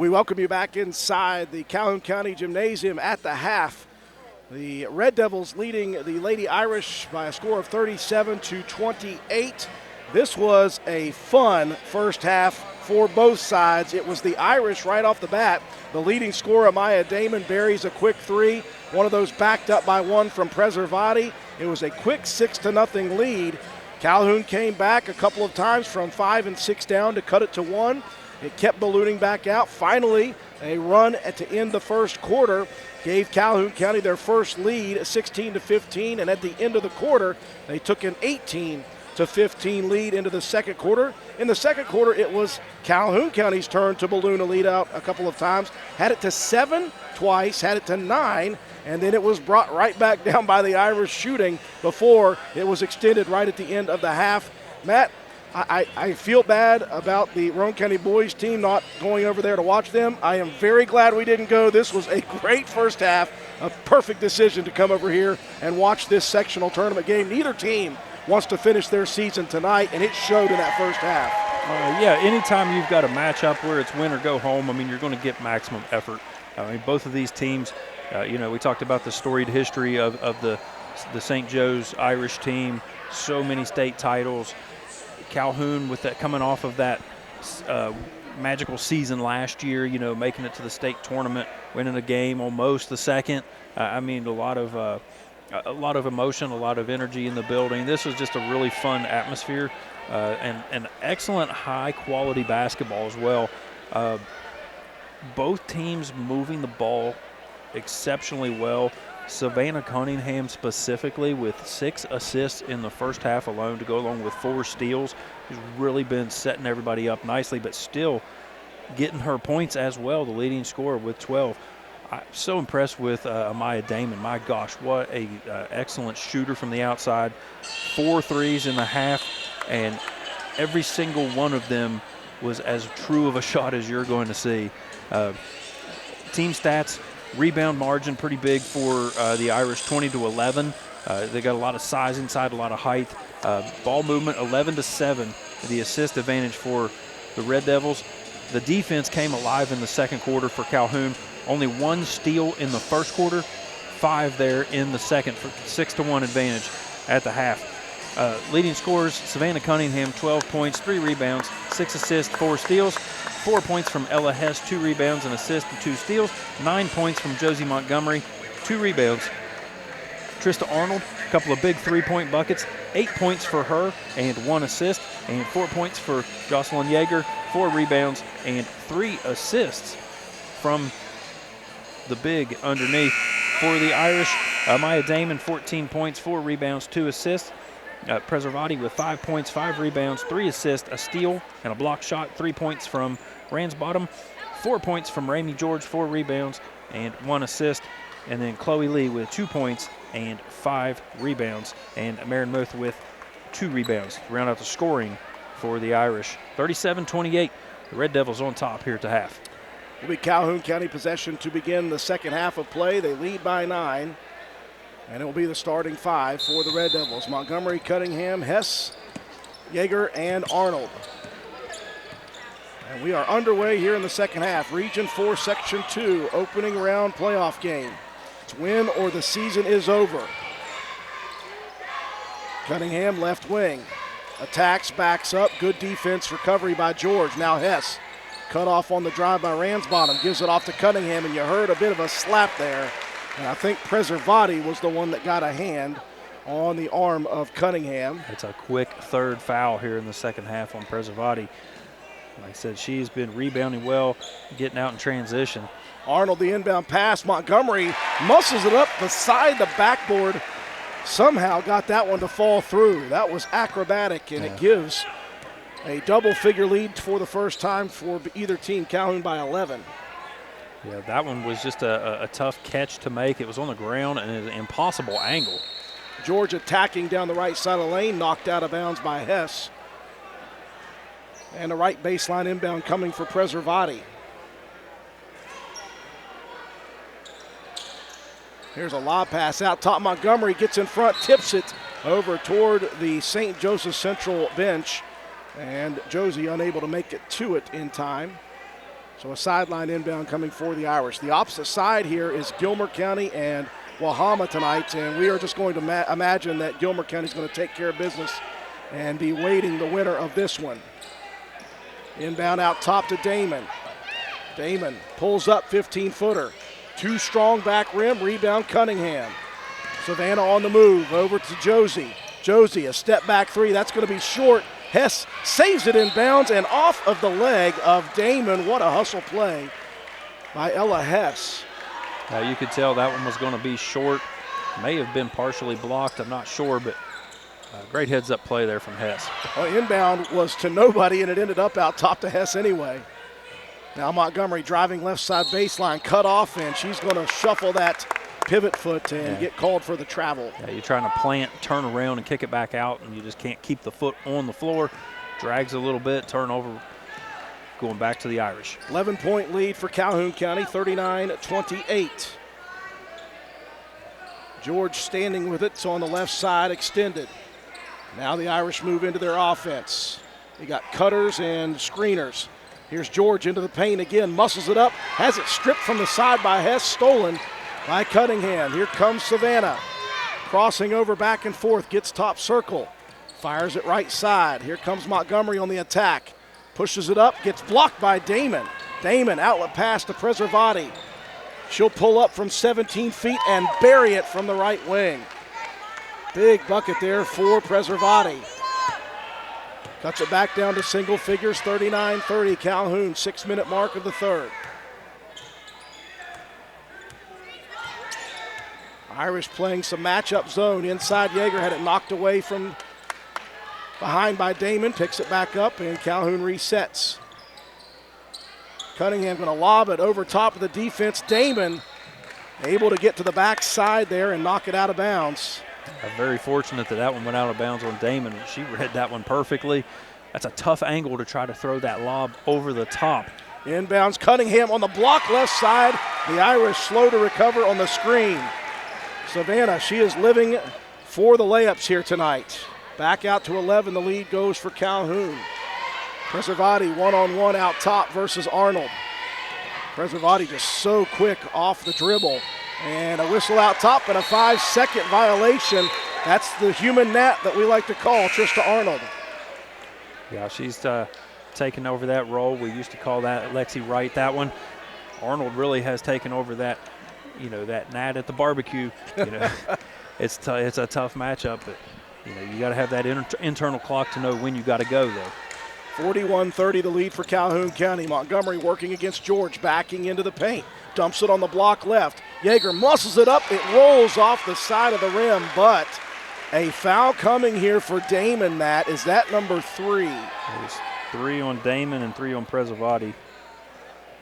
We welcome you back inside the Calhoun County Gymnasium at the half. The Red Devils leading the Lady Irish by a score of 37-28. This was a fun first half for both sides. It was the Irish right off the bat. The leading scorer, Maya Damon, buries a quick three. One of those backed up by one from Preservati. It was a quick 6-0 lead. Calhoun came back a couple of times from 5 and 6 down to cut it to 1. It kept ballooning back out. Finally, a run to end the first quarter gave Calhoun County their first lead, 16-15, and at the end of the quarter, they took an 18-15 lead into the second quarter. In the second quarter, it was Calhoun County's turn to balloon a lead out a couple of times. Had it to 7 twice, had it to 9, and then it was brought right back down by the Irish shooting before it was extended right at the end of the half. Matt, I feel bad about the Roane County boys team not going over there to watch them. I am very glad we didn't go. This was a great first half, a perfect decision to come over here and watch this sectional tournament game. Neither team wants to finish their season tonight, and it showed in that first half. Yeah, anytime you've got a matchup where it's win or go home, I mean, you're going to get maximum effort. I mean, both of these teams, we talked about the storied history of the St. Joe's Irish team, so many state titles. Calhoun with that coming off of that magical season last year, making it to the state tournament, winning a game, almost the second. I mean, a lot of emotion, a lot of energy in the building. This was just a really fun atmosphere and excellent high-quality basketball as well. Both teams moving the ball exceptionally well. Savannah Cunningham specifically with 6 assists in the first half alone to go along with 4 steals. She's really been setting everybody up nicely, but still getting her points as well, the leading scorer with 12. I'm so impressed with Amaya Damon. My gosh, what a excellent shooter from the outside. 4 threes in the half, and every single one of them was as true of a shot as you're going to see. Team stats, rebound margin pretty big for the Irish, 20-11. They got a lot of size inside, a lot of height. Ball movement, 11-7. The assist advantage for the Red Devils. The defense came alive in the second quarter for Calhoun. Only 1 steal in the first quarter, 5 there in the second for 6-1 advantage at the half. Leading scorers, Savannah Cunningham, 12 points, 3 rebounds, 6 assists, 4 steals. 4 points from Ella Hess, 2 rebounds, an assist, and 2 steals. 9 points from Josie Montgomery, 2 rebounds. Trista Arnold, a couple of big 3-point buckets. 8 points for her and 1 assist, and 4 points for Jocelyn Yeager, 4 rebounds, and 3 assists from the big underneath. For the Irish, Maya Damon, 14 points, 4 rebounds, 2 assists. Preservati with 5 points, 5 rebounds, 3 assists, a steal, and a block shot. 3 points from Ransbottom, 4 points from Ramey George, 4 rebounds, and 1 assist. And then Chloe Lee with 2 points and 5 rebounds. And Marin Muth with 2 rebounds to round out the scoring for the Irish. 37-28, the Red Devils on top here at the half. It'll be Calhoun County possession to begin the second half of play. They lead by 9. And it will be the starting 5 for the Red Devils. Montgomery, Cunningham, Hess, Yeager, and Arnold. And we are underway here in the second half. Region 4, Section 2, opening round playoff game. It's win or the season is over. Cunningham, left wing. Attacks, backs up. Good defense, recovery by George. Now Hess. Cut off on the drive by Ransbottom. Gives it off to Cunningham, and you heard a bit of a slap there. And I think Preservati was the one that got a hand on the arm of Cunningham. It's a quick third foul here in the second half on Preservati. Like I said, she's been rebounding well, getting out in transition. Arnold, the inbound pass. Montgomery muscles it up beside the backboard. Somehow got that one to fall through. That was acrobatic, and it gives a double-figure lead for the first time for either team, Calhoun by 11. Yeah, that one was just a tough catch to make. It was on the ground and an impossible angle. George attacking down the right side of the lane, knocked out of bounds by Hess. And a right baseline inbound coming for Preservati. Here's a lob pass out top. Montgomery gets in front, tips it over toward the St. Joseph Central bench. And Josie unable to make it to it in time. So a sideline inbound coming for the Irish. The opposite side here is Gilmer County and Wahama tonight, and we are just going to imagine that Gilmer County is going to take care of business and be waiting the winner of this one. Inbound out top to Damon. Damon pulls up 15-footer. Too strong back rim, rebound Cunningham. Savannah on the move, over to Josie. Josie, a step back three, that's going to be short. Hess saves it in bounds and off of the leg of Damon. What a hustle play by Ella Hess. You could tell that one was going to be short. May have been partially blocked, I'm not sure, but great heads-up play there from Hess. Well, inbound was to nobody, and it ended up out top to Hess anyway. Now Montgomery driving left side baseline, cut off, and she's going to shuffle that pivot foot and get called for the travel. Yeah, you're trying to plant, turn around, and kick it back out, and you just can't keep the foot on the floor. Drags a little bit, turnover, going back to the Irish. 11-point lead for Calhoun County, 39-28. George standing with it, so on the left side, extended. Now the Irish move into their offense. They got cutters and screeners. Here's George into the paint again, muscles it up, has it stripped from the side by Hess, stolen by Cunningham. Here comes Savannah. Crossing over back and forth, gets top circle. Fires it right side. Here comes Montgomery on the attack. Pushes it up, gets blocked by Damon. Damon, outlet pass to Preservati. She'll pull up from 17 feet and bury it from the right wing. Big bucket there for Preservati. Cuts it back down to single figures, 39-30. Calhoun, 6-minute mark of the third. Irish playing some matchup zone inside. Yeager had it knocked away from behind by Damon, picks it back up, and Calhoun resets. Cunningham going to lob it over top of the defense. Damon able to get to the backside there and knock it out of bounds. Very fortunate that one went out of bounds on Damon. She read that one perfectly. That's a tough angle to try to throw that lob over the top. Inbounds, Cunningham on the block left side. The Irish slow to recover on the screen. Savannah, she is living for the layups here tonight. Back out to 11, the lead goes for Calhoun. Preservati one-on-one out top versus Arnold. Preservati just so quick off the dribble. And a whistle out top and a 5-second violation. That's the human gnat that we like to call Trista Arnold. Yeah, she's taken over that role. We used to call that Lexi Wright, that one. Arnold really has taken over that, that gnat at the barbecue. It's a tough matchup, but, you got to have that internal clock to know when you got to go, though. 41-30 the lead for Calhoun County. Montgomery working against George, backing into the paint. Dumps it on the block left. Yeager muscles it up. It rolls off the side of the rim, but a foul coming here for Damon, Matt. Is that number 3? There's 3 on Damon and 3 on Preservati.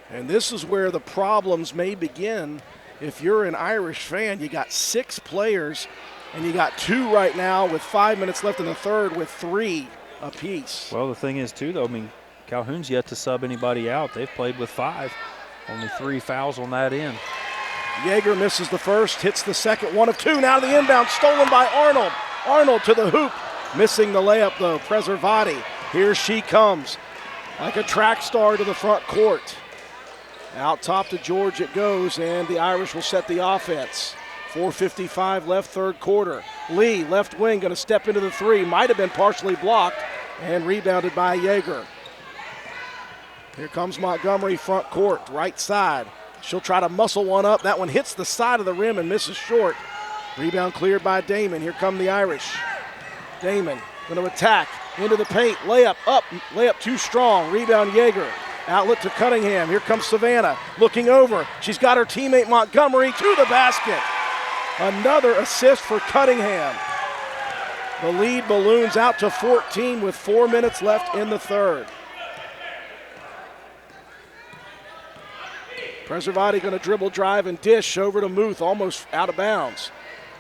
And this is where the problems may begin. If you're an Irish fan, you got 6 players, and you got 2 right now with 5 minutes left in the third with 3 apiece. Well, the thing is, too, though, Calhoun's yet to sub anybody out. They've played with 5. Only 3 fouls on that end. Yeager misses the first, hits the second, 1 of 2. Now the inbound stolen by Arnold. Arnold to the hoop, missing the layup though. Preservati, here she comes like a track star to the front court. Out top to George it goes, and the Irish will set the offense. 4:55 left, third quarter. Lee, left wing, going to step into the 3. Might have been partially blocked and rebounded by Yeager. Here comes Montgomery, front court, right side. She'll try to muscle one up. That one hits the side of the rim and misses short. Rebound cleared by Damon. Here come the Irish. Damon going to attack into the paint. Layup up, layup too strong. Rebound Yeager. Outlet to Cunningham. Here comes Savannah looking over. She's got her teammate Montgomery to the basket. Another assist for Cunningham. The lead balloons out to 14 with 4 minutes left in the third. Preservati going to dribble, drive, and dish over to Muth, almost out of bounds.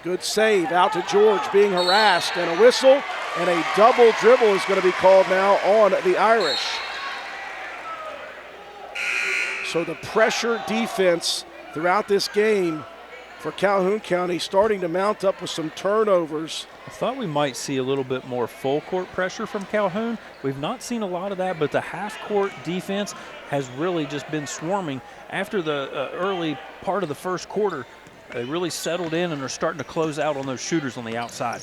Good save, out to George, being harassed, and a whistle, and a double dribble is going to be called now on the Irish. So the pressure defense throughout this game for Calhoun County, starting to mount up with some turnovers. I thought we might see a little bit more full court pressure from Calhoun. We've not seen a lot of that, but the half court defense has really just been swarming. After the early part of the first quarter, they really settled in and are starting to close out on those shooters on the outside.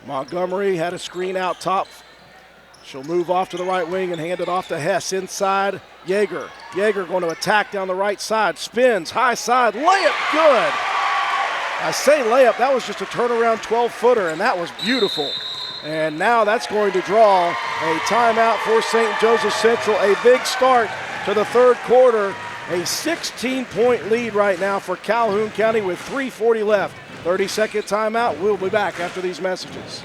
Montgomery had a screen out top. She'll move off to the right wing and hand it off to Hess inside. Yeager. Yeager going to attack down the right side. Spins, high side, layup, good. I say layup, that was just a turnaround 12-footer, and that was beautiful. And now that's going to draw a timeout for St. Joseph Central. A big start to the third quarter. A 16-point lead right now for Calhoun County with 3:40 left. 30-second timeout. We'll be back after these messages.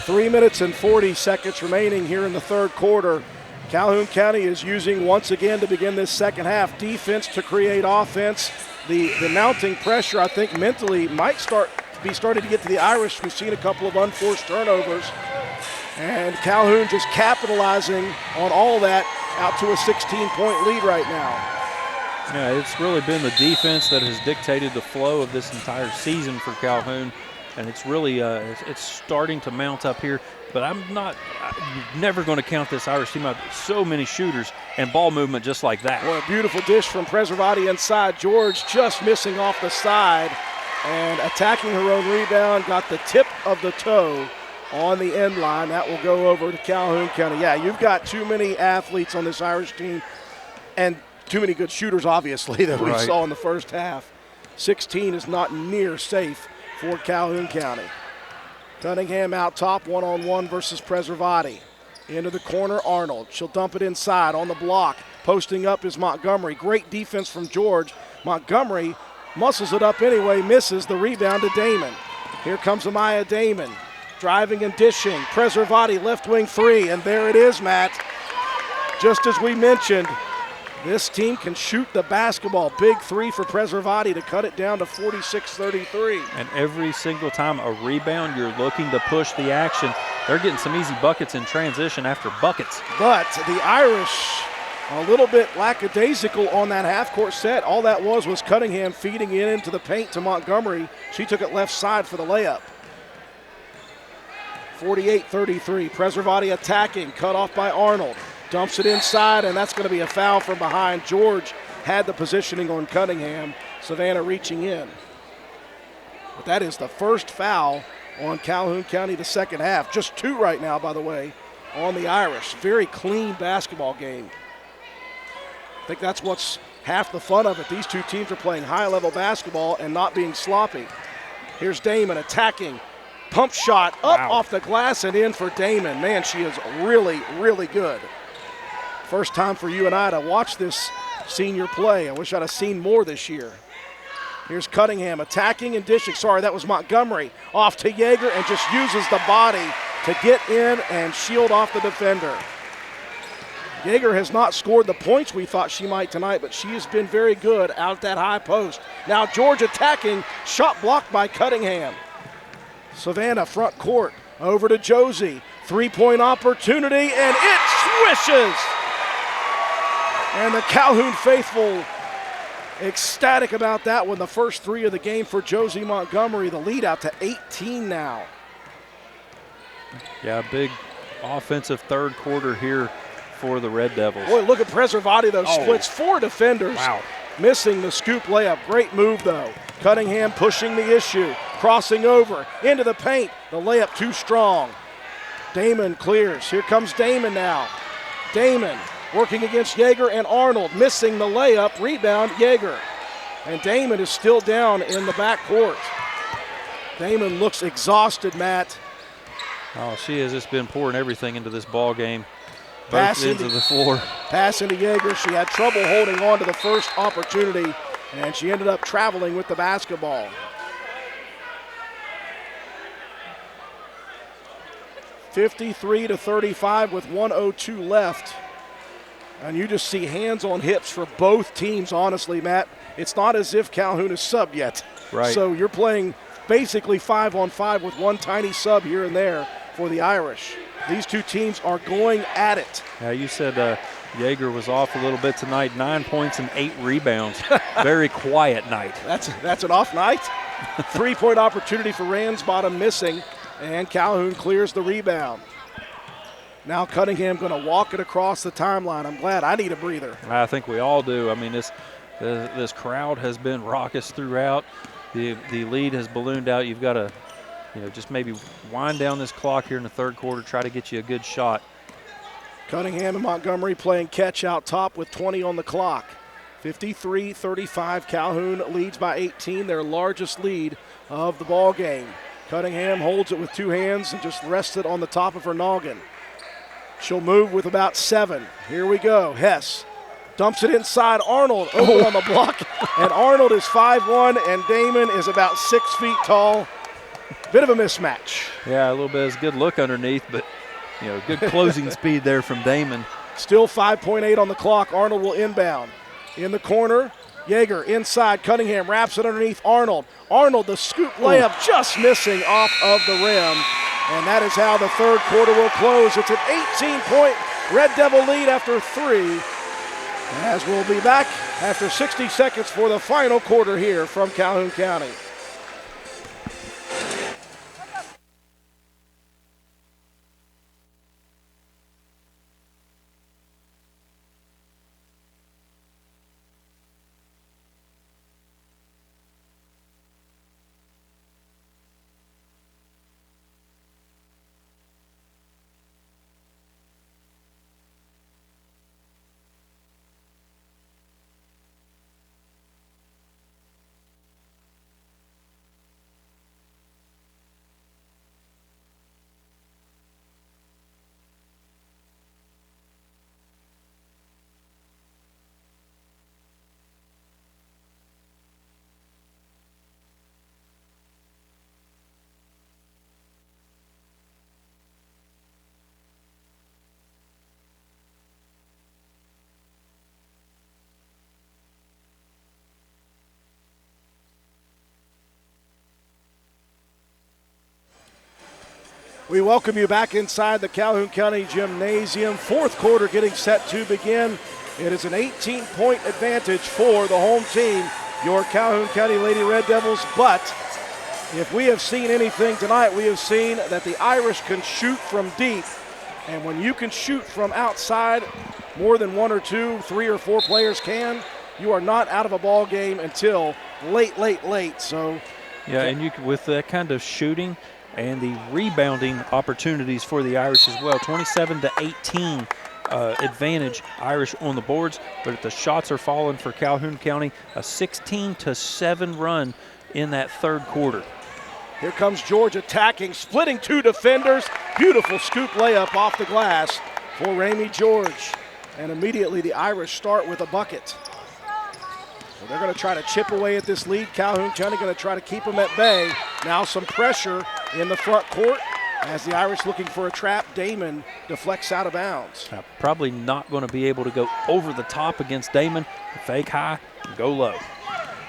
Three minutes and 40 seconds remaining here in the third quarter. Calhoun County is using once again to begin this second half defense to create offense. The mounting pressure, I think, mentally might be starting to get to the Irish. We've seen a couple of unforced turnovers. And Calhoun just capitalizing on all that, out to a 16-point lead right now. Yeah, it's really been the defense that has dictated the flow of this entire season for Calhoun. And it's really it's starting to mount up here. But you're never going to count this Irish team out. So many shooters and ball movement just like that. Well, a beautiful dish from Preservati inside. George just missing off the side and attacking her own rebound. Got the tip of the toe on the end line. That will go over to Calhoun County. Yeah, you've got too many athletes on this Irish team and too many good shooters, obviously, that we saw in the first half. 16 is not near safe for Calhoun County. Cunningham out top, one-on-one versus Preservati. Into the corner, Arnold. She'll dump it inside on the block. Posting up is Montgomery. Great defense from George. Montgomery muscles it up anyway, misses the rebound to Damon. Here comes Amaya Damon. Driving and dishing. Preservati left wing three, and there it is, Matt. Just as we mentioned, this team can shoot the basketball. Big three for Preservati to cut it down to 46-33. And every single time a rebound, you're looking to push the action. They're getting some easy buckets in transition after buckets. But the Irish, a little bit lackadaisical on that half-court set. All that was Cunningham feeding it into the paint to Montgomery. She took it left side for the layup. 48-33. Preservati attacking, cut off by Arnold. Dumps it inside, and that's going to be a foul from behind. George had the positioning on Cunningham. Savannah reaching in. But that is the first foul on Calhoun County the second half. Just two right now, by the way, on the Irish. Very clean basketball game. I think that's what's half the fun of it. These two teams are playing high-level basketball and not being sloppy. Here's Damon attacking. Pump shot up off the glass and in for Damon. Man, she is really, really good. First time for you and I to watch this senior play. I wish I'd have seen more this year. Here's Cunningham attacking and dishing. Sorry, that was Montgomery. Off to Yeager and just uses the body to get in and shield off the defender. Yeager has not scored the points we thought she might tonight, but she has been very good out at that high post. Now George attacking, shot blocked by Cunningham. Savannah front court, over to Josie. Three-point opportunity, and it swishes! And the Calhoun faithful ecstatic about that one. The first three of the game for Josie Montgomery. The lead out to 18 now. Yeah, big offensive third quarter here for the Red Devils. Boy, look at Preservati, though. Splits four defenders. Wow. Missing the scoop layup. Great move, though. Cunningham pushing the issue. Crossing over into the paint. The layup too strong. Damon clears. Here comes Damon now. Damon working against Yeager and Arnold. Missing the layup. Rebound, Yeager. And Damon is still down in the backcourt. Damon looks exhausted, Matt. Oh, she has just been pouring everything into this ball game. Pass Both ends of the floor. Pass into Yeager. She had trouble holding on to the first opportunity, and she ended up traveling with the basketball. (53-35) with 1:02 left. And you just see hands on hips for both teams, honestly, Matt. It's not as if Calhoun is subbed yet. Right. So you're playing basically 5-on-5 with one tiny sub here and there for the Irish. These two teams are going at it. Yeah, you said Yeager was off a little bit tonight. 9 points and 8 rebounds. Very quiet night. That's an off night. 3-point opportunity for Ransbottom missing, and Calhoun clears the rebound. Now Cunningham going to walk it across the timeline. I'm glad. I need a breather. I think we all do. I mean, this crowd has been raucous throughout. The lead has ballooned out. You've got to, just maybe wind down this clock here in the third quarter, try to get you a good shot. Cunningham and Montgomery playing catch out top with 20 on the clock. 53-35. Calhoun leads by 18, their largest lead of the ball game. Cunningham holds it with two hands and just rests it on the top of her noggin. She'll move with about 7. Here we go. Hess dumps it inside. Arnold open on the block. And Arnold is 5'1", and Damon is about 6 feet tall. Bit of a mismatch. Yeah, a little bit. It's a good look underneath, but, good closing speed there from Damon. Still 5.8 on the clock. Arnold will inbound. In the corner, Yeager inside. Cunningham wraps it underneath Arnold. Arnold, the scoop layup, just missing off of the rim. And that is how the third quarter will close. It's an 18-point Red Devil lead after 3. As we'll be back after 60 seconds for the final quarter here from Calhoun County. We welcome you back inside the Calhoun County Gymnasium. Fourth quarter getting set to begin. It is an 18-point advantage for the home team, your Calhoun County Lady Red Devils. But if we have seen anything tonight, we have seen that the Irish can shoot from deep. And when you can shoot from outside, more than 1 or 2, 3 or 4 players can, you are not out of a ball game until late. So, yeah, and with that kind of shooting and the rebounding opportunities for the Irish as well. 27-18 advantage Irish on the boards, but if the shots are falling for Calhoun County, a 16-7 run in that third quarter. Here comes George attacking, splitting 2 defenders. Beautiful scoop layup off the glass for Ramey George. And immediately the Irish start with a bucket. So they're going to try to chip away at this lead. Calhoun County going to try to keep them at bay. Now some pressure in the front court as the Irish looking for a trap. Damon deflects out of bounds. Probably not going to be able to go over the top against Damon. Fake high, go low.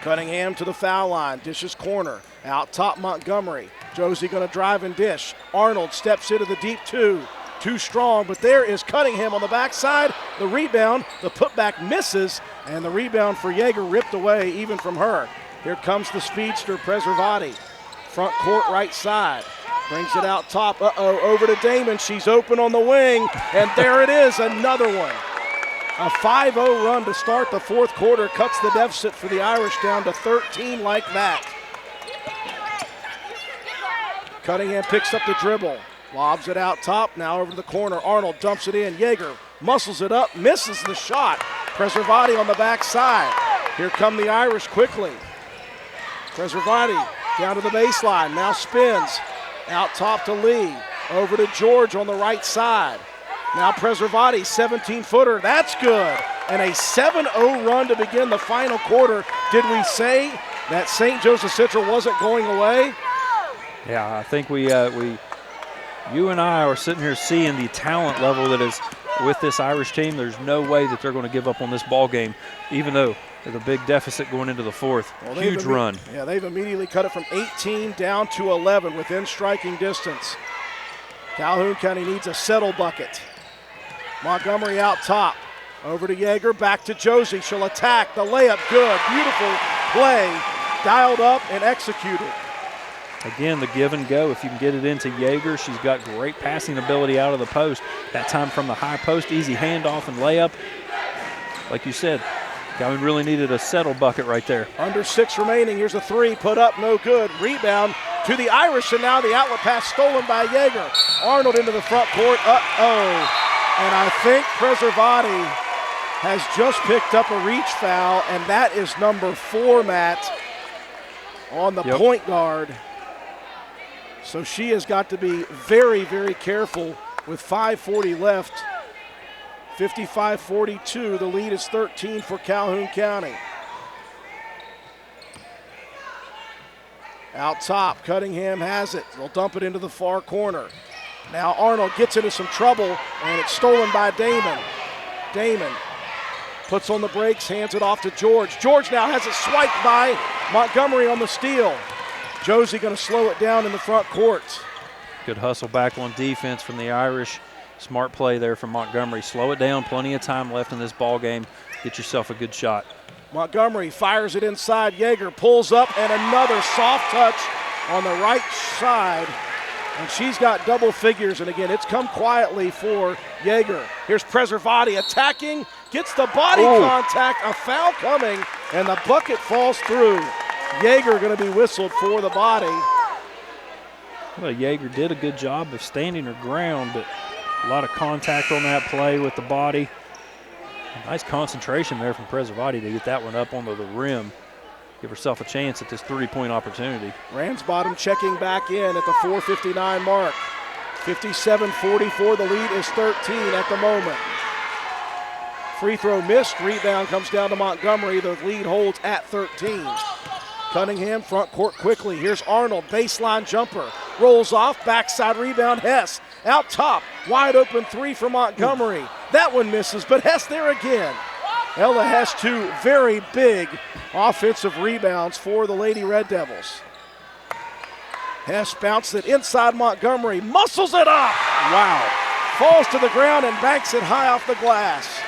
Cunningham to the foul line, dishes corner. Out top Montgomery. Josie going to drive and dish. Arnold steps into the deep 2. Too strong, but there is Cunningham on the backside. The rebound, the putback misses, and the rebound for Yeager ripped away even from her. Here comes the speedster, Preservati. Front court right side. Brings it out top. Over to Damon. She's open on the wing, and there it is, another one. A 5-0 run to start the fourth quarter cuts the deficit for the Irish down to 13 like that. Cunningham picks up the dribble. Lobs it out top, now over to the corner. Arnold dumps it in. Yeager muscles it up, misses the shot. Preservati on the backside. Here come the Irish quickly. Preservati down to the baseline, now spins. Out top to Lee. Over to George on the right side. Now Preservati, 17-footer. That's good. And a 7-0 run to begin the final quarter. Did we say that St. Joseph Central wasn't going away? Yeah, I think you and I are sitting here seeing the talent level that is with this Irish team. There's no way that they're going to give up on this ball game, even though there's a big deficit going into the fourth. Well, huge run. Yeah, they've immediately cut it from 18 down to 11 within striking distance. Calhoun County needs a settle bucket. Montgomery out top. Over to Yeager, back to Josie. She'll attack. The layup, good. Beautiful play. Dialed up and executed. Again, the give and go. If you can get it into Yeager, she's got great passing ability out of the post. That time from the high post, easy handoff and layup. Like you said, Calhoun really needed a settle bucket right there. Under 6 remaining. Here's a 3. Put up, no good. Rebound to the Irish, and now the outlet pass stolen by Yeager. Arnold into the front court. And I think Preservati has just picked up a reach foul, and that is number 4, Matt, on the point guard. So she has got to be very, very careful with 5:40 left. 55-42, the lead is 13 for Calhoun County. Out top, Cunningham has it. They'll dump it into the far corner. Now Arnold gets into some trouble, and it's stolen by Damon. Damon puts on the brakes, hands it off to George. George now has it swiped by Montgomery on the steal. Josie going to slow it down in the front court. Good hustle back on defense from the Irish. Smart play there from Montgomery. Slow it down, plenty of time left in this ball game. Get yourself a good shot. Montgomery fires it inside. Yeager pulls up, and another soft touch on the right side. And she's got double figures, and again, it's come quietly for Yeager. Here's Preservati attacking, gets the body contact, a foul coming, and the bucket falls through. Yeager going to be whistled for the body. Well, Yeager did a good job of standing her ground, but a lot of contact on that play with the body. Nice concentration there from Preservati to get that one up onto the rim. Give herself a chance at this three-point opportunity. Ransbottom checking back in at the 4:59 mark. 57-44, the lead is 13 at the moment. Free throw missed, rebound comes down to Montgomery. The lead holds at 13. Cunningham front court quickly. Here's Arnold, baseline jumper. Rolls off, backside rebound, Hess. Out top, wide open 3 for Montgomery. That one misses, but Hess there again. Ella Hess, 2 very big offensive rebounds for the Lady Red Devils. Hess bounced it inside Montgomery, muscles it up. Wow. Falls to the ground and banks it high off the glass.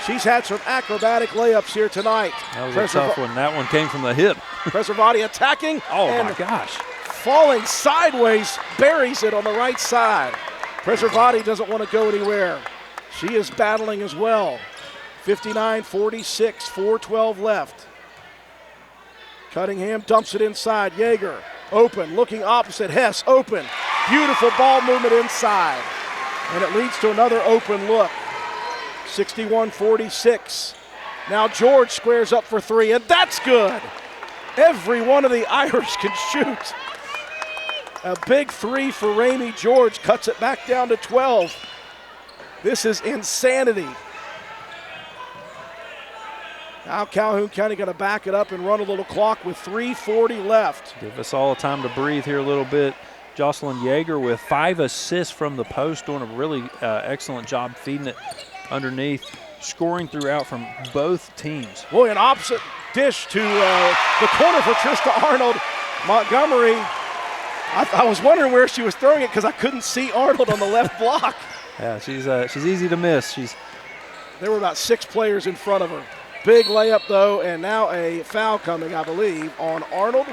She's had some acrobatic layups here tonight. That was a tough one. That one came from the hip. Preservati attacking. Oh, my gosh. Falling sideways, buries it on the right side. Preservati doesn't want to go anywhere. She is battling as well. 59-46, 4:12 left. Cunningham dumps it inside. Yeager, open, looking opposite. Hess, open. Beautiful ball movement inside. And it leads to another open look. 61-46. Now George squares up for 3, and that's good. Every one of the Irish can shoot. A big 3 for Ramey George, cuts it back down to 12. This is insanity. Now Calhoun County going to back it up and run a little clock with 3:40 left. Give us all time to breathe here a little bit. Jocelyn Yeager with 5 assists from the post, doing a really excellent job feeding it underneath, scoring throughout from both teams. Boy, an opposite dish to the corner for Trista Arnold. Montgomery, I was wondering where she was throwing it because I couldn't see Arnold on the left block. Yeah, she's easy to miss. There were about 6 players in front of her. Big layup, though, and now a foul coming, I believe, on Arnold.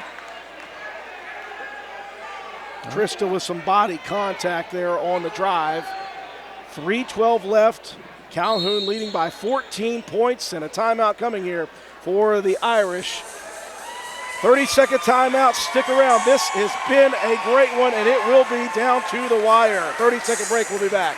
Trista with some body contact there on the drive. 3:12 left. Calhoun leading by 14 points, and a timeout coming here for the Irish. 30-second timeout. Stick around. This has been a great one, and it will be down to the wire. 30-second break. We'll be back.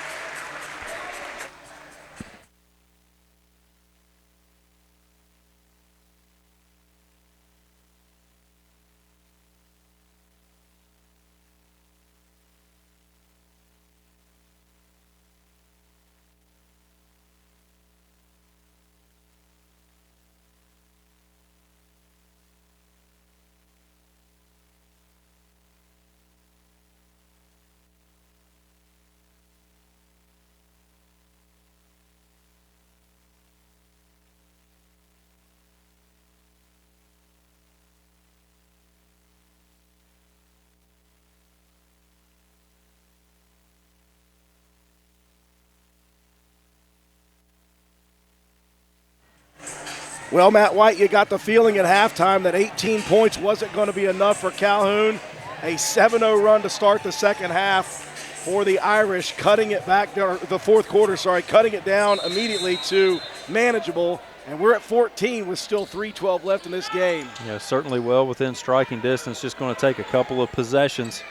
Well, Matt White, you got the feeling at halftime that 18 points wasn't going to be enough for Calhoun. A 7-0 run to start the second half for the Irish, cutting it back, the fourth quarter, cutting it down immediately to manageable. And we're at 14 with still 3:12 left in this game. Yeah, certainly well within striking distance. Just going to take a couple of possessions.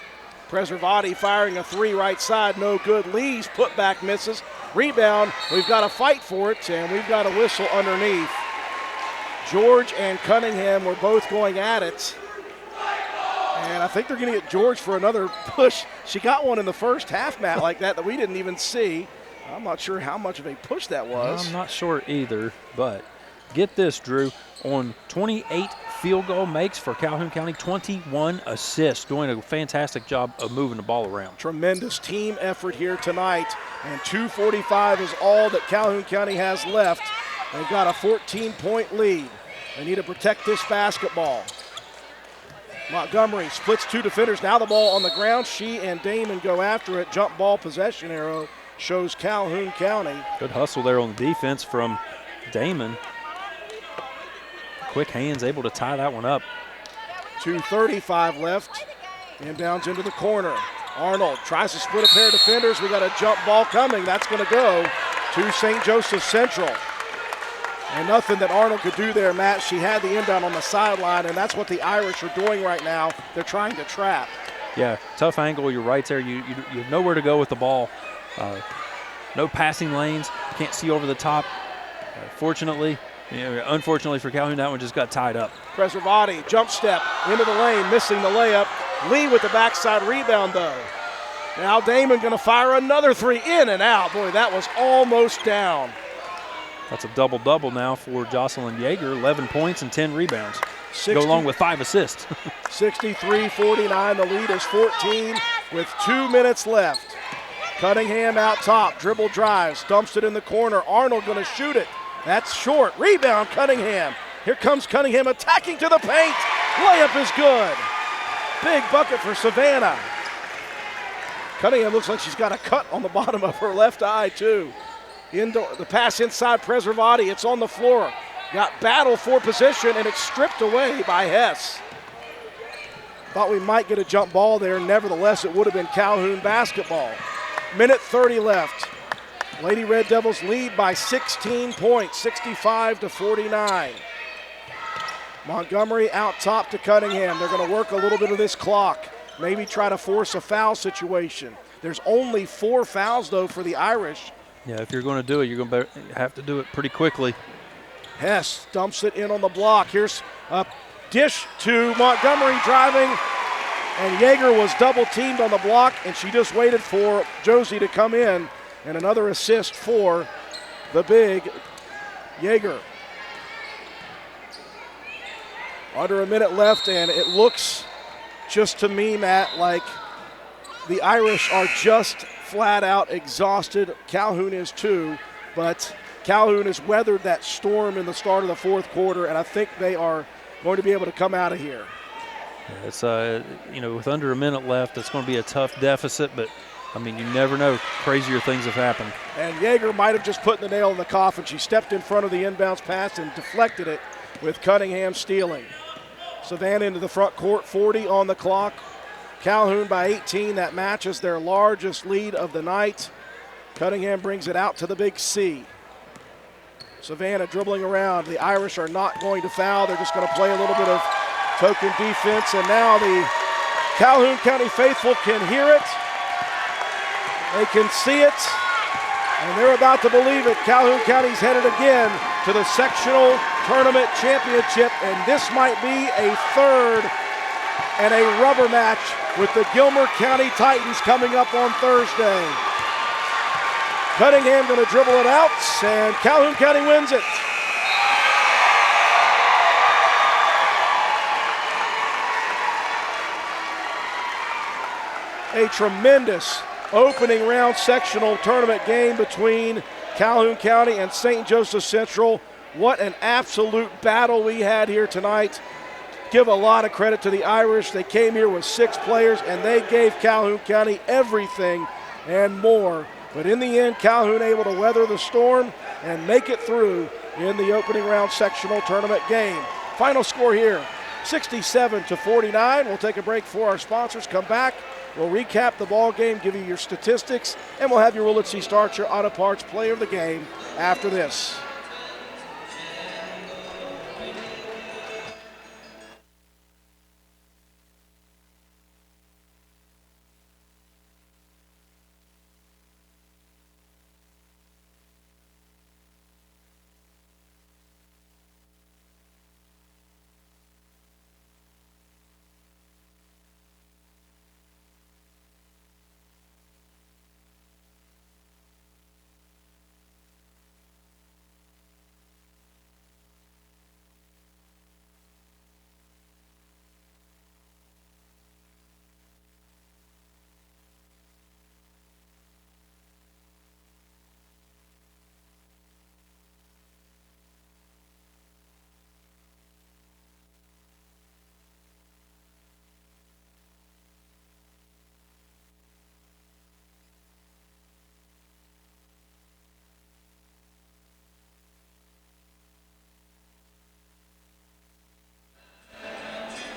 Preservati firing a three right side, no good. Lee's put back misses. Rebound, we've got to fight for it, and we've got a whistle underneath. George and Cunningham were both going at it. And I think they're going to get George for another push. She got one in the first half, Matt, like that we didn't even see. I'm not sure how much of a push that was. I'm not sure either, but get this, Drew. On 28 field goal makes for Calhoun County, 21 assists, doing a fantastic job of moving the ball around. Tremendous team effort here tonight, and 2:45 is all that Calhoun County has left. They've got a 14-point lead. They need to protect this basketball. Montgomery splits two defenders. Now the ball on the ground. She and Damon go after it. Jump ball possession arrow shows Calhoun County. Good hustle there on the defense from Damon. Quick hands, able to tie that one up. 2:35 left. Inbounds into the corner. Arnold tries to split a pair of defenders. We got a jump ball coming. That's going to go to St. Joseph Central. And nothing that Arnold could do there, Matt. She had the inbound on the sideline, and that's what the Irish are doing right now. They're trying to trap. Yeah, tough angle. You're right there. You have nowhere to go with the ball. No passing lanes. Can't see over the top. Unfortunately for Calhoun, that one just got tied up. Preservati, jump step into the lane, missing the layup. Lee with the backside rebound, though. Now Damon going to fire another three, in and out. Boy, that was almost down. That's a double-double now for Jocelyn Yeager, 11 points and 10 rebounds. Go along with 5 assists. 63-49, the lead is 14 with 2 minutes left. Cunningham out top, dribble drives, dumps it in the corner. Arnold going to shoot it. That's short. Rebound, Cunningham. Here comes Cunningham attacking to the paint. Layup is good. Big bucket for Savannah. Cunningham looks like she's got a cut on the bottom of her left eye, too. The pass inside Preservati. It's on the floor. Got battle for position, and it's stripped away by Hess. Thought we might get a jump ball there. Nevertheless, it would have been Calhoun basketball. Minute 30 left. Lady Red Devils lead by 16 points, 65-49. Montgomery out top to Cunningham. They're going to work a little bit of this clock. Maybe try to force a foul situation. There's only 4 fouls, though, for the Irish. Yeah, if you're going to do it, you're going to have to do it pretty quickly. Hess dumps it in on the block. Here's a dish to Montgomery driving, and Yeager was double teamed on the block, and she just waited for Josie to come in, and another assist for the big Yeager. Under a minute left, and it looks just to me, Matt, like the Irish are just flat out exhausted. Calhoun is too, but Calhoun has weathered that storm in the start of the fourth quarter, and I think they are going to be able to come out of here. Yeah, it's with under a minute left, it's going to be a tough deficit, but I mean, you never know. Crazier things have happened. And Yeager might have just put the nail in the coffin. She stepped in front of the inbounds pass and deflected it with Cunningham stealing. Savannah into the front court, 40 on the clock. Calhoun by 18. That matches their largest lead of the night. Cunningham brings it out to the big C. Savannah dribbling around. The Irish are not going to foul. They're just going to play a little bit of token defense. And now the Calhoun County faithful can hear it. They can see it. And they're about to believe it. Calhoun County's headed again to the sectional tournament championship. And this might be a third and a rubber match with the Gilmer County Titans coming up on Thursday. Cunningham going to dribble it out, and Calhoun County wins it. A tremendous opening round sectional tournament game between Calhoun County and St. Joseph Central. What an absolute battle we had here tonight. Give a lot of credit to the Irish. They came here with 6 players, and they gave Calhoun County everything and more. But in the end, Calhoun able to weather the storm and make it through in the opening round sectional tournament game. Final score here, 67-49. We'll take a break for our sponsors. Come back. We'll recap the ball game, give you your statistics, and we'll have your Willard C. Starcher Auto Parts player of the game after this.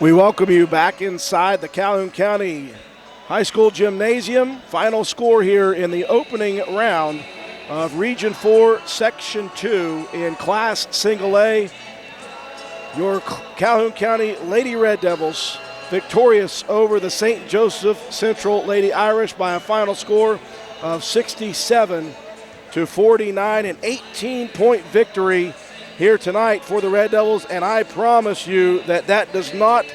We welcome you back inside the Calhoun County High School Gymnasium. Final score here in the opening round of Region 4, Section 2 in Class Single A. Your Calhoun County Lady Red Devils victorious over the St. Joseph Central Lady Irish by a final score of 67-49, an 18-point victory here tonight for the Red Devils, and I promise you that that does not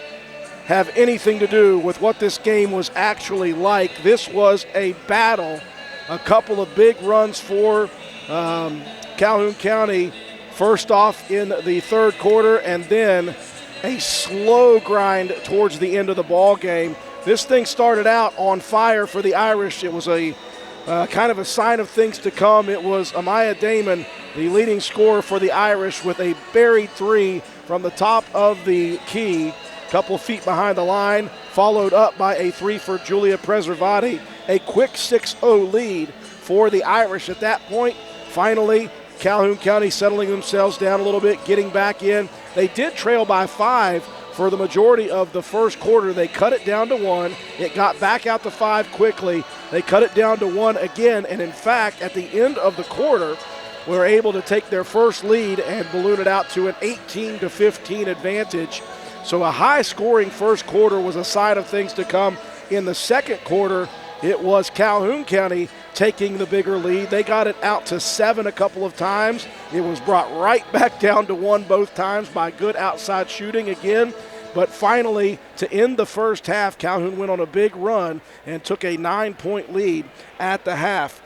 have anything to do with what this game was actually like. This was a battle, a couple of big runs for Calhoun County, first off in the third quarter, and then a slow grind towards the end of the ball game. This thing started out on fire for the Irish. It was a kind of a sign of things to come. It was Amaya Damon, the leading scorer for the Irish, with a buried three from the top of the key, a couple feet behind the line, followed up by a three for Julia Preservati. A quick 6-0 lead for the Irish at that point. Finally, Calhoun County settling themselves down a little bit, getting back in. They did trail by 5 for the majority of the first quarter. They cut it down to 1. It got back out to 5 quickly. They cut it down to 1 again, and in fact, at the end of the quarter, were able to take their first lead and balloon it out to an 18-15 advantage. So a high-scoring first quarter was a sign of things to come. In the second quarter, it was Calhoun County taking the bigger lead. They got it out to 7 a couple of times. It was brought right back down to 1 both times by good outside shooting again. But finally, to end the first half, Calhoun went on a big run and took a 9-point lead at the half.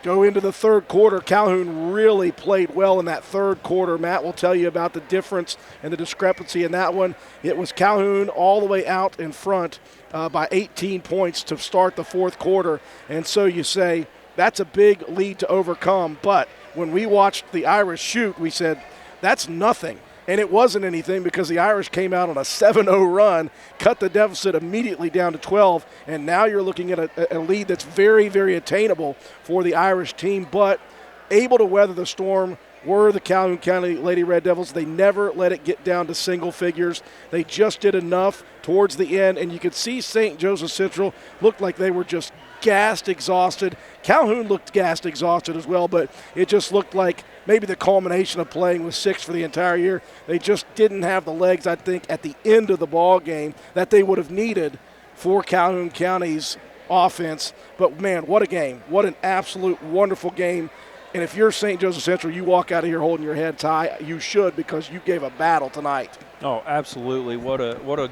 Go into the third quarter, Calhoun really played well in that third quarter. Matt will tell you about the difference and the discrepancy in that one. It was Calhoun all the way out in front by 18 points to start the fourth quarter. And so you say, that's a big lead to overcome. But when we watched the Irish shoot, we said, that's nothing. And it wasn't anything because the Irish came out on a 7-0 run, cut the deficit immediately down to 12, and now you're looking at a lead that's very, very attainable for the Irish team. But able to weather the storm were the Calhoun County Lady Red Devils. They never let it get down to single figures. They just did enough towards the end, and you could see St. Joseph Central looked like they were just gassed, exhausted. Calhoun looked gassed, exhausted as well, but it just looked like maybe the culmination of playing with 6 for the entire year. They just didn't have the legs, I think, at the end of the ball game that they would have needed for Calhoun County's offense. But, man, what a game. What an absolute wonderful game. And if you're St. Joseph Central, you walk out of here holding your head high. You should, because you gave a battle tonight. Oh, absolutely. What a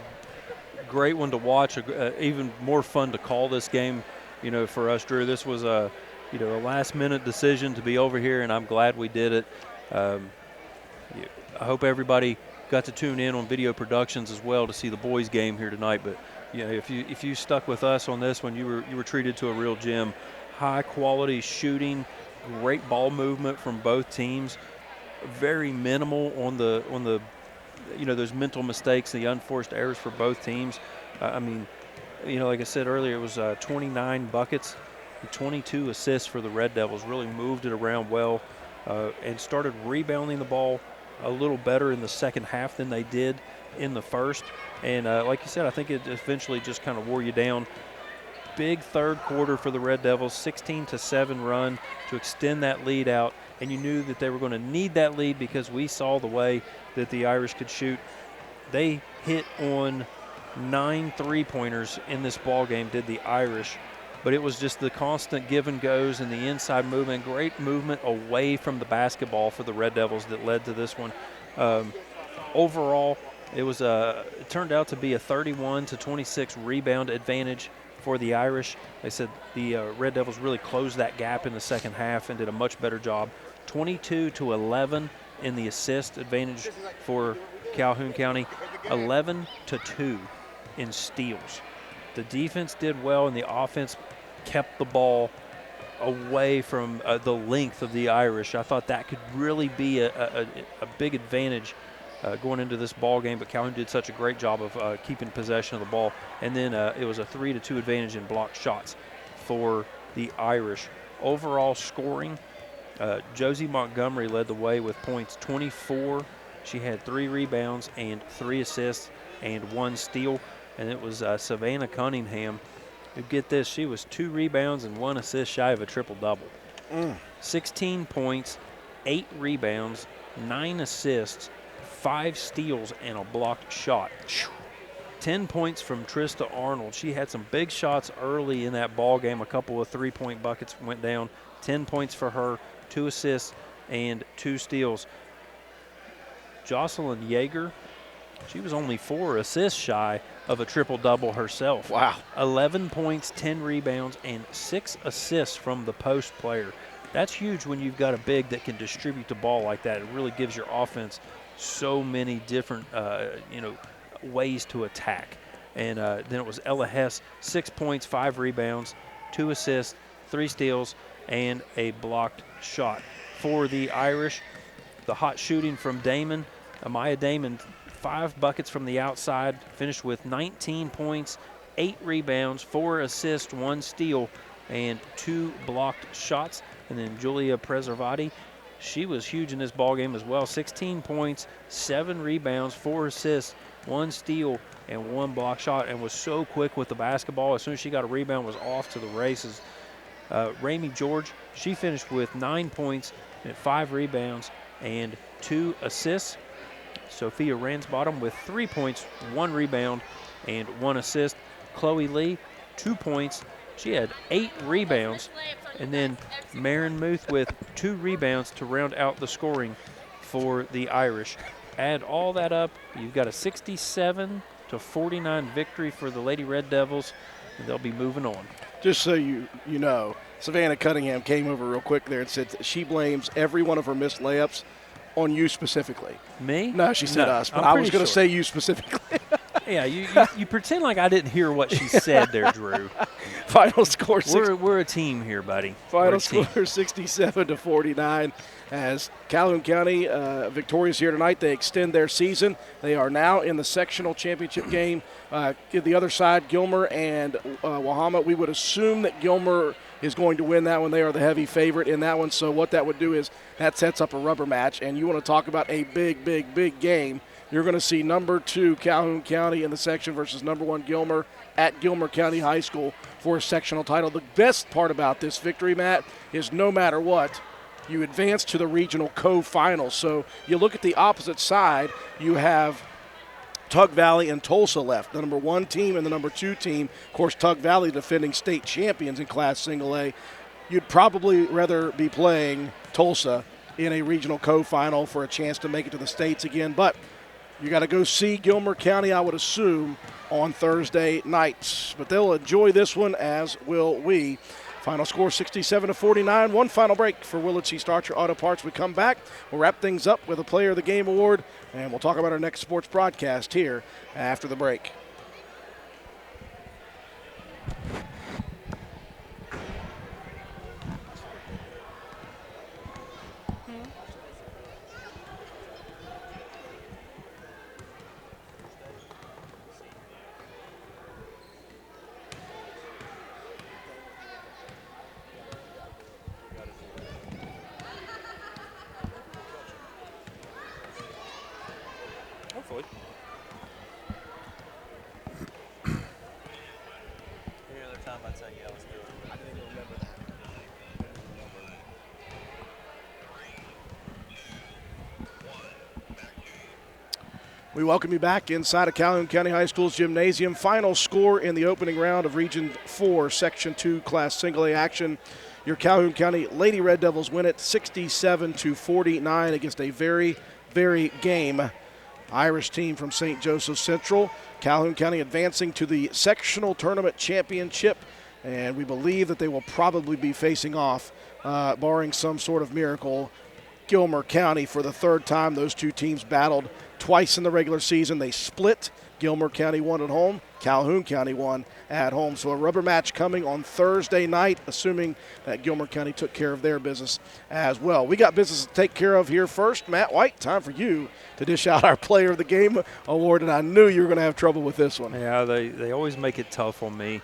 great one to watch. Even more fun to call this game, for us, Drew. This was a last-minute decision to be over here, and I'm glad we did it. I hope everybody got to tune in on Video Productions as well to see the boys' game here tonight. But if you stuck with us on this one, you were treated to a real gem. High-quality shooting, great ball movement from both teams. Very minimal on the those mental mistakes, the unforced errors for both teams. Like I said earlier, it was 29 buckets, 22 assists for the Red Devils. Really moved it around well. and started rebounding the ball a little better in the second half than they did in the first. And like you said, I think it eventually just kind of wore you down. Big third quarter for the Red Devils, 16-7 run to extend that lead out. And you knew that they were going to need that lead because we saw the way that the Irish could shoot. They hit on 9 3-pointers in this ball game, did the Irish. But it was just the constant give and goes and the inside movement, great movement away from the basketball for the Red Devils that led to this one. Overall, it turned out to be a 31-26 rebound advantage for the Irish. They said the Red Devils really closed that gap in the second half and did a much better job. 22-11 in the assist advantage for Calhoun County, 11-2 in steals. The defense did well, and the offense kept the ball away from the length of the Irish. I thought that could really be a big advantage going into this ball game, but Calhoun did such a great job of keeping possession of the ball. And then it was a 3-2 advantage in blocked shots for the Irish. Overall scoring, Josie Montgomery led the way with points, 24. She had 3 rebounds and 3 assists and 1 steal. And it was Savannah Cunningham. You get this, she was 2 rebounds and 1 assist shy of a triple-double. 16 points, 8 rebounds, 9 assists, 5 steals, and a blocked shot. 10 points from Trista Arnold. She had some big shots early in that ball game. A couple of 3-point buckets went down. 10 points for her, 2 assists, and 2 steals. Jocelyn Yeager, she was only 4 assists shy of a triple-double herself. Wow. 11 points, 10 rebounds, and 6 assists from the post player. That's huge when you've got a big that can distribute the ball like that. It really gives your offense so many different, ways to attack. And then it was Ella Hess, 6 points, 5 rebounds, 2 assists, 3 steals, and a blocked shot. For the Irish, the hot shooting from Damon, Amaya Damon, 5 buckets from the outside, finished with 19 points, 8 rebounds, 4 assists, 1 steal, and 2 blocked shots. And then Julia Preservati, she was huge in this ball game as well. 16 points, 7 rebounds, 4 assists, 1 steal, and 1 block shot, and was so quick with the basketball. As soon as she got a rebound, was off to the races. Ramey George, she finished with 9 points and 5 rebounds and 2 assists. Sophia Ransbottom with 3 points, 1 rebound, and 1 assist. Chloe Lee, 2 points. She had 8 rebounds. And then Marin Muth with 2 rebounds to round out the scoring for the Irish. Add all that up, you've got a 67-49 victory for the Lady Red Devils, and they'll be moving on. Just so you know, Savannah Cunningham came over real quick there and said that she blames every one of her missed layups on you specifically. Me? No, she said us, but I was going to say you specifically. Yeah, you pretend like I didn't hear what she said there, Drew. Final score. We're a team here, buddy. Final score 67-49 as Calhoun County victorious here tonight. They extend their season. They are now in the sectional championship game. The other side, Gilmer and Wahama. We would assume that Gilmer is going to win that one. They are the heavy favorite in that one. So what that would do is that sets up a rubber match. And you want to talk about a big, big, big game. You're going to see number 2 Calhoun County in the section versus number 1 Gilmer at Gilmer County High School for a sectional title. The best part about this victory, Matt, is no matter what, you advance to the regional co-finals. So you look at the opposite side, you have Tug Valley and Tulsa left, the number 1 team and the number 2 team. Of course, Tug Valley defending state champions in Class Single A. You'd probably rather be playing Tulsa in a regional co-final for a chance to make it to the states again, but you got to go see Gilmer County, I would assume, on Thursday nights. But they'll enjoy this one, as will we. Final score 67-49. One final break for Willard C. Starcher Auto Parts. We come back, we'll wrap things up with a Player of the Game award, and we'll talk about our next sports broadcast here after the break. We welcome you back inside of Calhoun County High School's gymnasium. Final score in the opening round of Region 4, Section 2 Class Single A action. Your Calhoun County Lady Red Devils win it 67-49 against a very, very game Irish team from St. Joseph Central. Calhoun County advancing to the Sectional Tournament Championship, and we believe that they will probably be facing off, barring some sort of miracle, Gilmer County for the third time. Those two teams battled twice in the regular season. They split. Gilmer County won at home. Calhoun County won at home. So a rubber match coming on Thursday night, assuming that Gilmer County took care of their business as well. We got business to take care of here first. Matt White, time for you to dish out our Player of the Game award, and I knew you were going to have trouble with this one. Yeah, they always make it tough on me,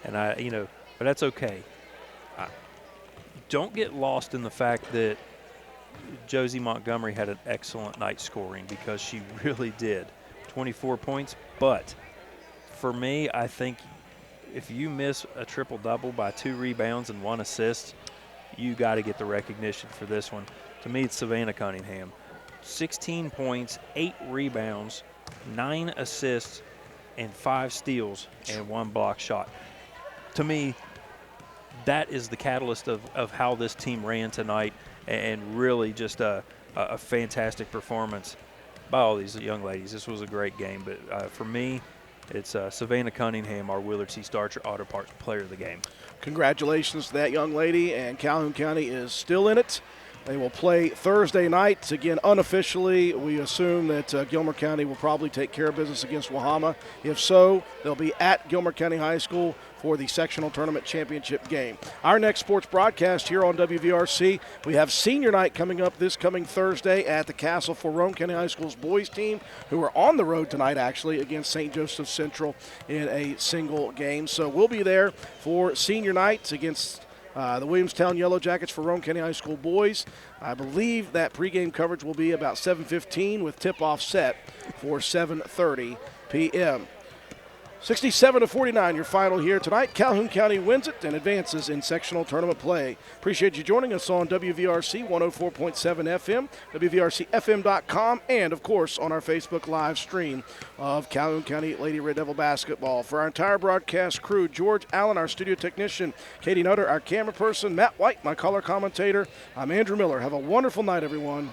and but that's okay. Don't get lost in the fact that Josie Montgomery had an excellent night scoring, because she really did. 24 points. But for me, I think if you miss a triple-double by 2 rebounds and 1 assist, you got to get the recognition for this one. To me, it's Savannah Cunningham. 16 points, 8 rebounds, 9 assists, and 5 steals, and 1 block shot. To me, that is the catalyst of how this team ran tonight, and really just a fantastic performance by all these young ladies. This was a great game, but for me, it's Savannah Cunningham, our Willard C. Starcher Auto Parts Player of the Game. Congratulations to that young lady, and Calhoun County is still in it. They will play Thursday night. Again, unofficially, we assume that Gilmer County will probably take care of business against Wahama. If so, they'll be at Gilmer County High School for the Sectional Tournament Championship game. Our next sports broadcast here on WVRC, we have senior night coming up this coming Thursday at the Castle for Rome County High School's boys team, who are on the road tonight, actually, against St. Joseph Central in a single game. So we'll be there for senior night against the Williamstown Yellow Jackets for Rome County High School boys. I believe that pregame coverage will be about 7:15 with tip-off set for 7:30 p.m. 67-49, your final here tonight. Calhoun County wins it and advances in sectional tournament play. Appreciate you joining us on WVRC 104.7 FM, WVRCFM.com, and, of course, on our Facebook live stream of Calhoun County Lady Red Devil basketball. For our entire broadcast crew, George Allen, our studio technician, Katie Nutter, our camera person, Matt White, my color commentator, I'm Andrew Miller. Have a wonderful night, everyone.